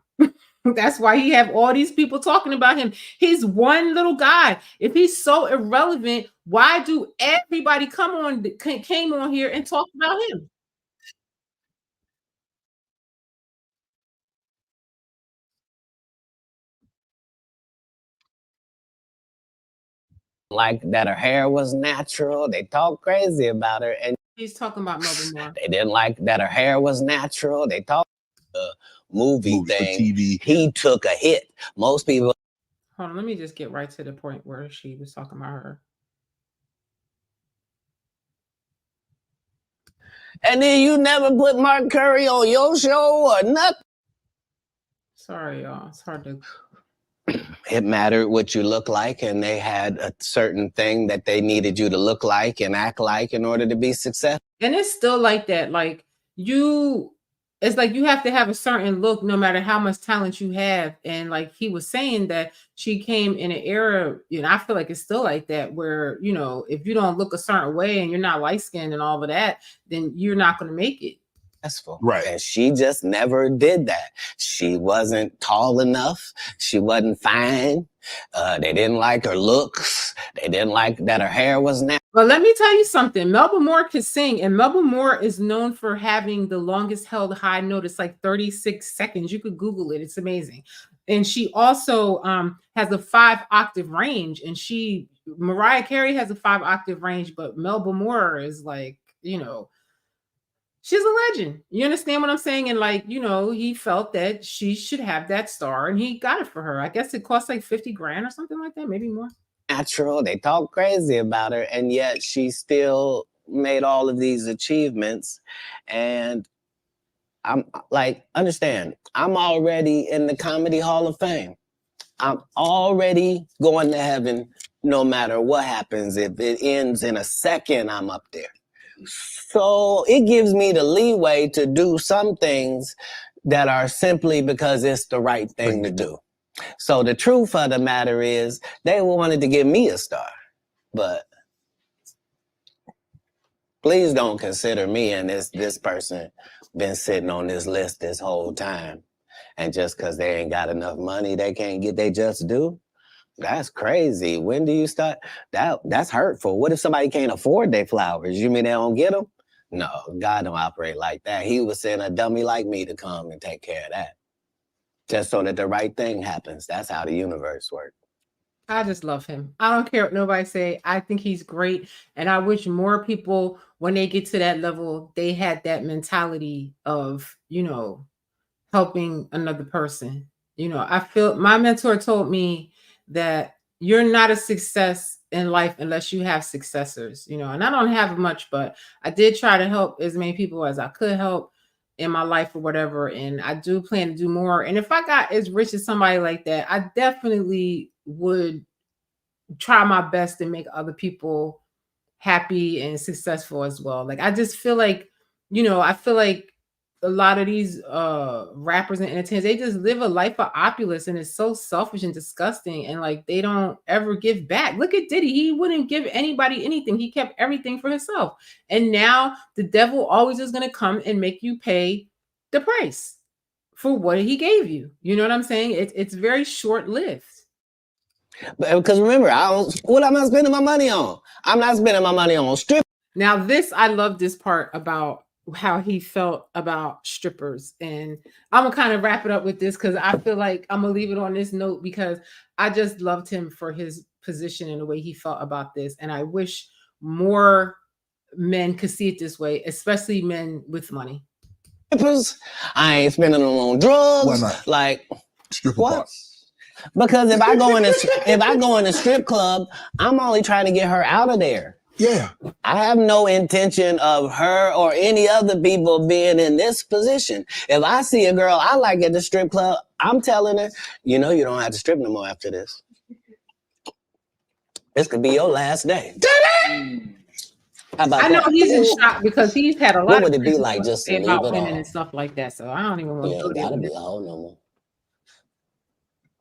That's why he have all these people talking about him. He's one little guy. If he's so irrelevant, why do everybody came on here and talk about him? Like that her hair was natural. They talk crazy about her. And he's talking about Melba Moore. They didn't like that her hair was natural. They talk movie Movies for thing, TV. he took a hit. Most people. Hold on, let me just get right to the point where she was talking about her. And then you never put Mark Curry on your show or nothing. Sorry, y'all. It's hard to. It mattered what you look like, and they had a certain thing that they needed you to look like and act like in order to be successful. And it's still like that. Like it's like you have to have a certain look no matter how much talent you have. And like he was saying that she came in an era, I feel like it's still like that where, if you don't look a certain way and you're not light-skinned and all of that, then you're not going to make it. Right. And she just never did that. She wasn't tall enough. She wasn't fine. They didn't like her looks. They didn't like that her hair was natural. But let me tell you something. Melba Moore can sing, and Melba Moore is known for having the longest held high note. It's like 36 seconds. You could Google it. It's amazing. And she also has a 5-octave range. And Mariah Carey has a 5-octave range, but Melba Moore is like, she's a legend. You understand what I'm saying? And like, he felt that she should have that star and he got it for her. I guess it cost like 50 grand or something like that, maybe more. Natural. They talk crazy about her, and yet she still made all of these achievements. And I'm like, understand, I'm already in the Comedy Hall of Fame. I'm already going to heaven no matter what happens. If it ends in a second, I'm up there. So it gives me the leeway to do some things that are simply because it's the right thing to do. So the truth of the matter is they wanted to give me a star, but please don't consider me and this person been sitting on this list this whole time. And just because they ain't got enough money, they can't get they just due. That's crazy. When do you start? That's hurtful. What if somebody can't afford their flowers? You mean they don't get them? No, God don't operate like that. He would send a dummy like me to come and take care of that. Just so that the right thing happens. That's how the universe works. I just love him. I don't care what nobody say. I think he's great. And I wish more people, when they get to that level, they had that mentality of, helping another person. I feel my mentor told me that you're not a success in life unless you have successors, and I don't have much, but I did try to help as many people as I could help in my life or whatever. And I do plan to do more. And if I got as rich as somebody like that, I definitely would try my best to make other people happy and successful as well. Like, I just feel like, I feel like a lot of these rappers and entertainers, they just live a life of opulence, and it's so selfish and disgusting, and like they don't ever give back. Look at Diddy. He wouldn't give anybody anything. He kept everything for himself. And now the devil always is going to come and make you pay the price for what he gave you. You know what I'm saying? It's very short-lived. Because remember, what am I spending my money on? I'm not spending my money on strip. Now I love this part about how he felt about strippers. And I'm gonna kind of wrap it up with this because I feel like I'm gonna leave it on this note because I just loved him for his position and the way he felt about this. And I wish more men could see it this way, especially men with money. Strippers, I ain't spending them on drugs. Why not? Like, Stripper what? bar. Because if I go in a strip club, I'm only trying to get her out of there. Yeah. I have no intention of her or any other people being in this position. If I see a girl I like at the strip club, I'm telling her, you don't have to strip no more after this. This could be your last day. How about I know that? he's in shock because he's had a lot What of would it be things like to just to say leave about it women all? and stuff like that. So I don't even want to go there. Gotta be a hoe no more.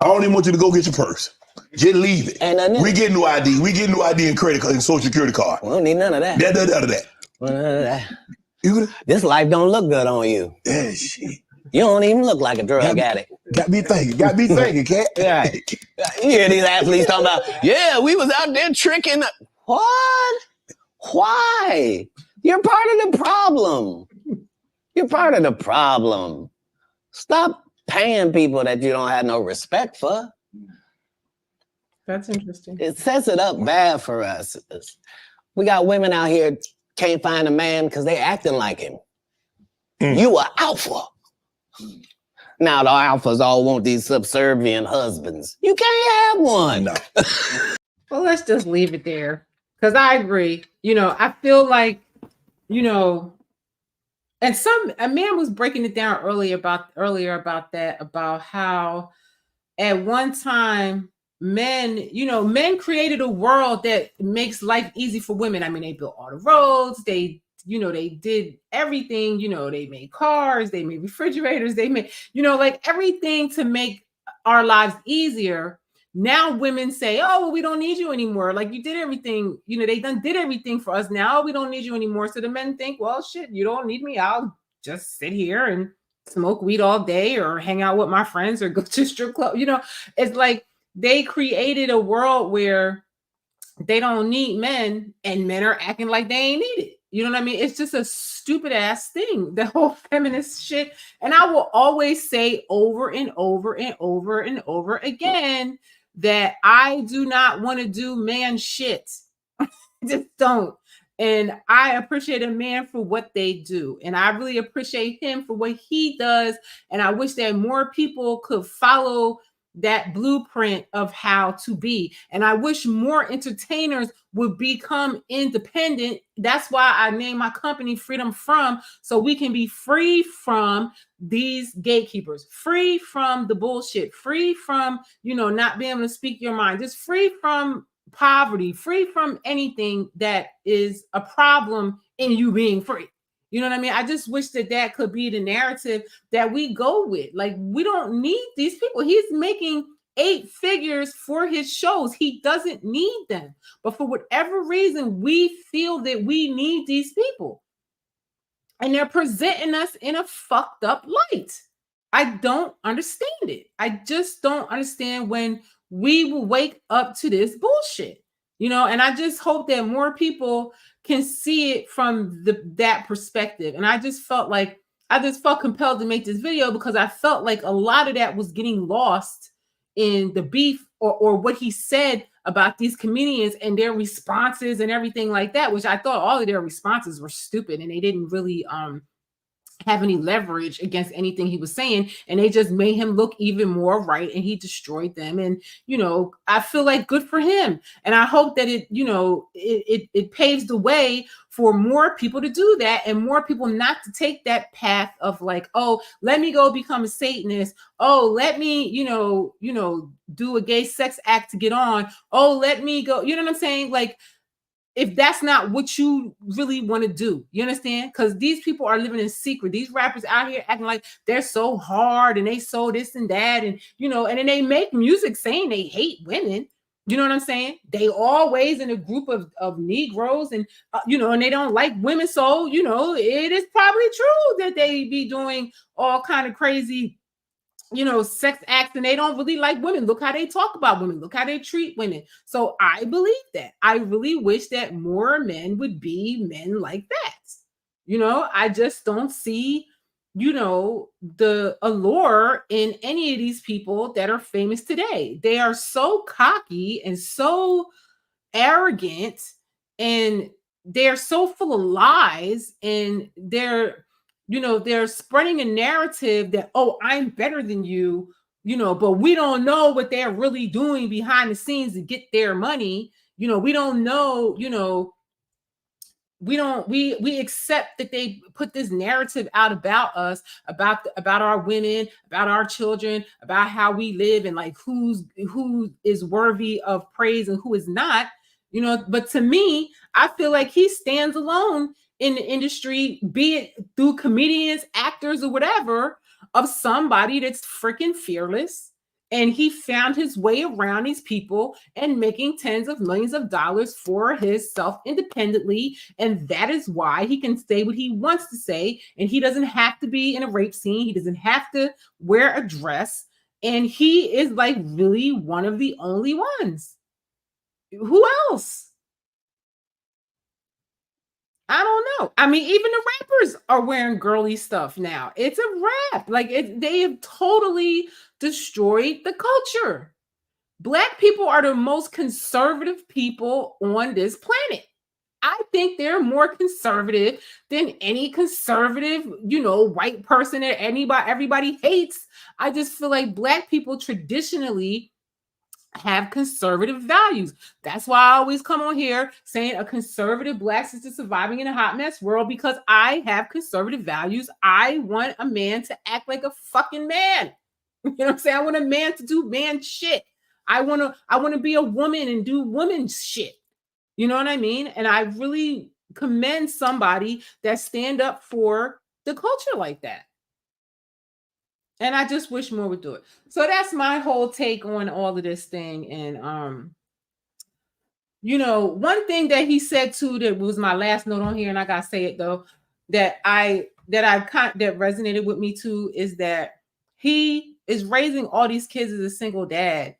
I don't even want you to go get your purse. Just leave it. We get new ID. We get new ID and credit card and social security card. We don't need none of that. None of that. None of that. This life don't look good on you. Yeah, shit. You don't even look like a drug addict. Got me thinking, Katt. Right. You hear these athletes talking about, yeah, we was out there tricking. What? Why? You're part of the problem. You're part of the problem. Stop paying people that you don't have no respect for. That's interesting. It sets it up bad for us. We got women out here can't find a man because they acting like him. You are alpha. Now the alphas all want these subservient husbands. You can't have one. No. Well, let's just leave it there. Because I agree. I feel like, and a man was breaking it down earlier about that, about how at one time men created a world that makes life easy for women. I mean, they built all the roads, they did everything, they made cars, they made refrigerators, they made, like everything to make our lives easier. Now women say, oh, well, we don't need you anymore. Like you did everything, they did everything for us. Now we don't need you anymore. So the men think, well, shit, you don't need me. I'll just sit here and smoke weed all day or hang out with my friends or go to strip club. It's like they created a world where they don't need men and men are acting like they ain't needed. You know what I mean? It's just a stupid ass thing, the whole feminist shit. And I will always say over and over and over and over again that I do not want to do man shit. Just don't. And I appreciate a man for what they do. And I really appreciate him for what he does. And I wish that more people could follow that blueprint of how to be. And I wish more entertainers would become independent. That's why I named my company Freedom From, so we can be free from these gatekeepers, free from the bullshit, free from, not being able to speak your mind, just free from poverty, free from anything that is a problem in you being free. You know what I mean? I just wish that could be the narrative that we go with. Like, we don't need these people. He's making 8 figures for his shows. He doesn't need them. But for whatever reason, we feel that we need these people. And they're presenting us in a fucked up light. I don't understand it. I just don't understand when we will wake up to this bullshit. And I just hope that more people can see it from that perspective. And I just felt compelled to make this video because I felt like a lot of that was getting lost in the beef or what he said about these comedians and their responses and everything like that, which I thought all of their responses were stupid and they didn't really have any leverage against anything he was saying, and they just made him look even more right, and he destroyed them. And I feel like good for him, and I hope that it paves the way for more people to do that, and more people not to take that path of like, oh, let me go become a Satanist, oh, let me do a gay sex act to get on, oh, let me go, you know what I'm saying? Like, if that's not what you really want to do, you understand? Because these people are living in secret. These rappers out here acting like they're so hard and they so this and that. And, and then they make music saying they hate women. You know what I'm saying? They always in a group of Negroes and, and they don't like women. So, it is probably true that they be doing all kind of crazy sex acts, and they don't really like women. Look how they talk about women. Look how they treat women. So I believe that. I really wish that more men would be men like that. I just don't see, the allure in any of these people that are famous today. They are so cocky and so arrogant, and they're so full of lies, and they're spreading a narrative that, oh, I'm better than you, but we don't know what they're really doing behind the scenes to get their money. We don't know, we accept that they put this narrative out about us, about our women, about our children, about how we live, and like who is worthy of praise and who is not, but to me, I feel like he stands alone in the industry, be it through comedians, actors, or whatever, of somebody that's freaking fearless. And he found his way around these people and making tens of millions of dollars for himself independently. And that is why he can say what he wants to say. And he doesn't have to be in a rape scene. He doesn't have to wear a dress. And he is like really one of the only ones. Who else? I don't know. I mean, even the rappers are wearing girly stuff now. It's a rap. Like, they have totally destroyed the culture. Black people are the most conservative people on this planet. I think they're more conservative than any conservative, white person that everybody hates. I just feel like Black people traditionally have conservative values. That's why I always come on here saying a conservative Black sister surviving in a hot mess world, because I have conservative values. I want a man to act like a fucking man. You know what I'm saying? I want a man to do man shit. I want to be a woman and do woman shit. You know what I mean? And I really commend somebody that stand up for the culture like that. And I just wish more would do it. So that's my whole take on all of this thing. And one thing that he said too, that was my last note on here, and I gotta say it though, that resonated with me too, is that he is raising all these kids as a single dad.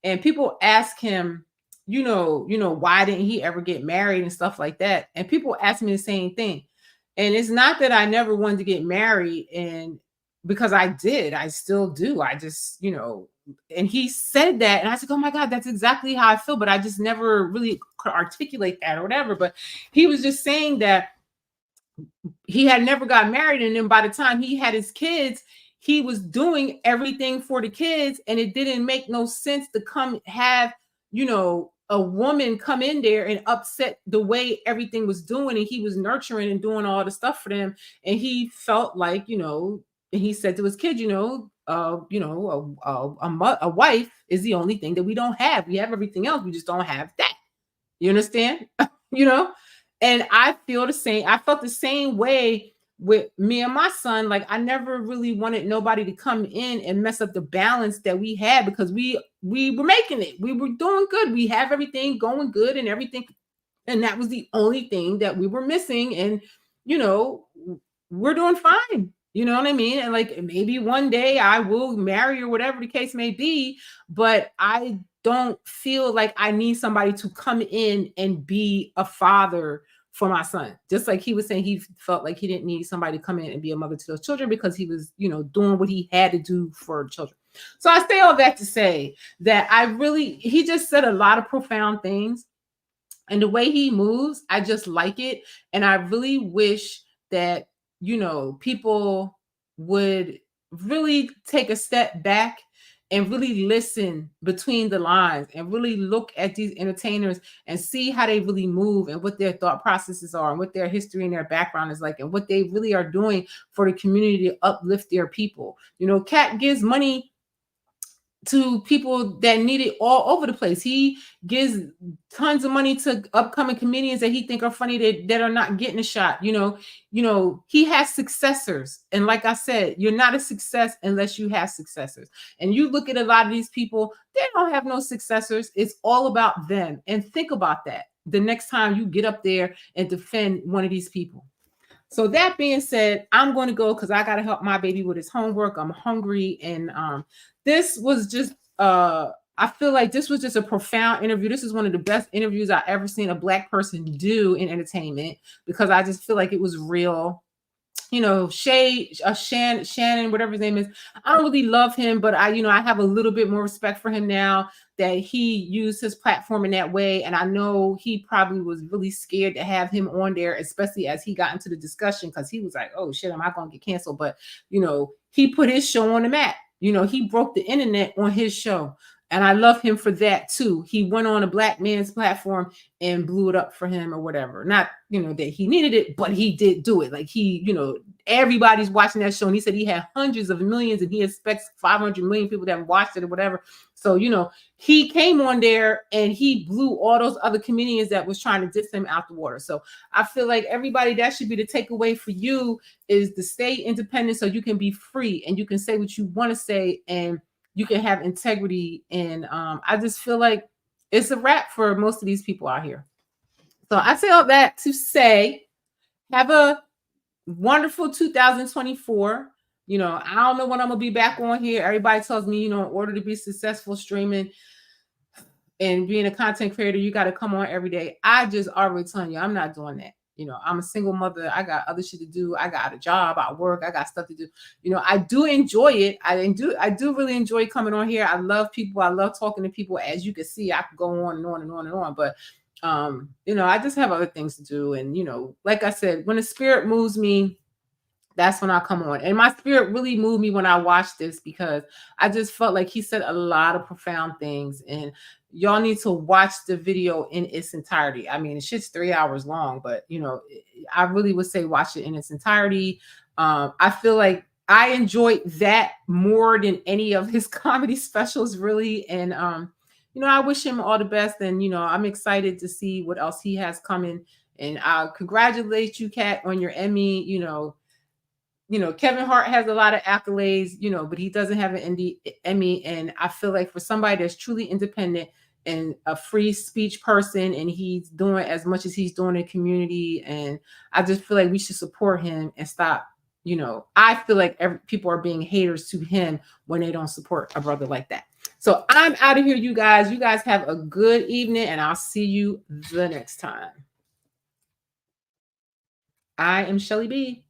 And people ask him, why didn't he ever get married and stuff like that? And people ask me the same thing. And it's not that I never wanted to get married, and because I did, I still do. I just, and he said that, and I said, oh my God, that's exactly how I feel. But I just never really could articulate that or whatever. But he was just saying that he had never got married. And then by the time he had his kids, he was doing everything for the kids. And it didn't make no sense to come have, a woman come in there and upset the way everything was doing. And he was nurturing and doing all the stuff for them. And he felt like, and he said to his kid, a wife is the only thing that we don't have. We have everything else. We just don't have that. You understand? And I feel the same. I felt the same way with me and my son. Like, I never really wanted nobody to come in and mess up the balance that we had, because we were making it. We were doing good. We have everything going good and everything. And that was the only thing that we were missing. And, we're doing fine. You know what I mean? And like, maybe one day I will marry or whatever the case may be, but I don't feel like I need somebody to come in and be a father for my son. Just like he was saying, he felt like he didn't need somebody to come in and be a mother to those children, because he was, doing what he had to do for children. So I say all that to say that he just said a lot of profound things, and the way he moves, I just like it. And I really wish that, people would really take a step back and really listen between the lines and really look at these entertainers and see how they really move and what their thought processes are and what their history and their background is like and what they really are doing for the community to uplift their people. Katt gives money to people that need it all over the place. He gives tons of money to upcoming comedians that he think are funny that are not getting a shot. He has successors. And like I said, you're not a success unless you have successors. And you look at a lot of these people, they don't have no successors. It's all about them. And think about that the next time you get up there and defend one of these people. So that being said, I'm going to go because I got to help my baby with his homework. I'm hungry. And this was just, I feel like this was just a profound interview. This is one of the best interviews I've ever seen a Black person do in entertainment, because I just feel like it was real. Shannon, whatever his name is, I don't really love him, but I have a little bit more respect for him now that he used his platform in that way. And I know he probably was really scared to have him on there, especially as he got into the discussion, because he was like, oh shit, am I going to get canceled? But, he put his show on the map. He broke the internet on his show. And I love him for that too. He went on a Black man's platform and blew it up for him or whatever. Not, that he needed it, but he did do it. Like everybody's watching that show. And he said he had hundreds of millions and he expects 500 million people that have watched it or whatever. So, he came on there and he blew all those other comedians that was trying to diss him out the water. So I feel like everybody, that should be the takeaway for you, is to stay independent so you can be free and you can say what you want to say and you can have integrity. And I just feel like it's a wrap for most of these people out here. So I say all that to say, have a wonderful 2024. I don't know when I'm going to be back on here. Everybody tells me, in order to be successful streaming and being a content creator, you got to come on every day. I just already telling you, I'm not doing that. I'm a single mother. I got other shit to do. I got a job. I work. I got stuff to do. I do enjoy it. I do really enjoy coming on here. I love people. I love talking to people. As you can see, I could go on and on and on and on. But You know, I just have other things to do. And, you know, like I said, when the spirit moves me, that's when I come on. And my spirit really moved me when I watched this, because I just felt like he said a lot of profound things. And y'all need to watch the video in its entirety. I mean, the shit's 3 hours long, but, you know, I really would say watch it in its entirety. I feel like I enjoyed that more than any of his comedy specials, really. And, you know, I wish him all the best. And, you know, I'm excited to see what else he has coming. And I congratulate you, Katt, on your Emmy. You know, Kevin Hart has a lot of accolades, you know, but he doesn't have an Emmy. And I feel like for somebody that's truly independent and a free speech person, and he's doing as much as he's doing in the community, and I just feel like we should support him and stop. You know, I feel like people are being haters to him when they don't support a brother like that. So I'm out of here, you guys. You guys have a good evening, and I'll see you the next time. I am Shellie B.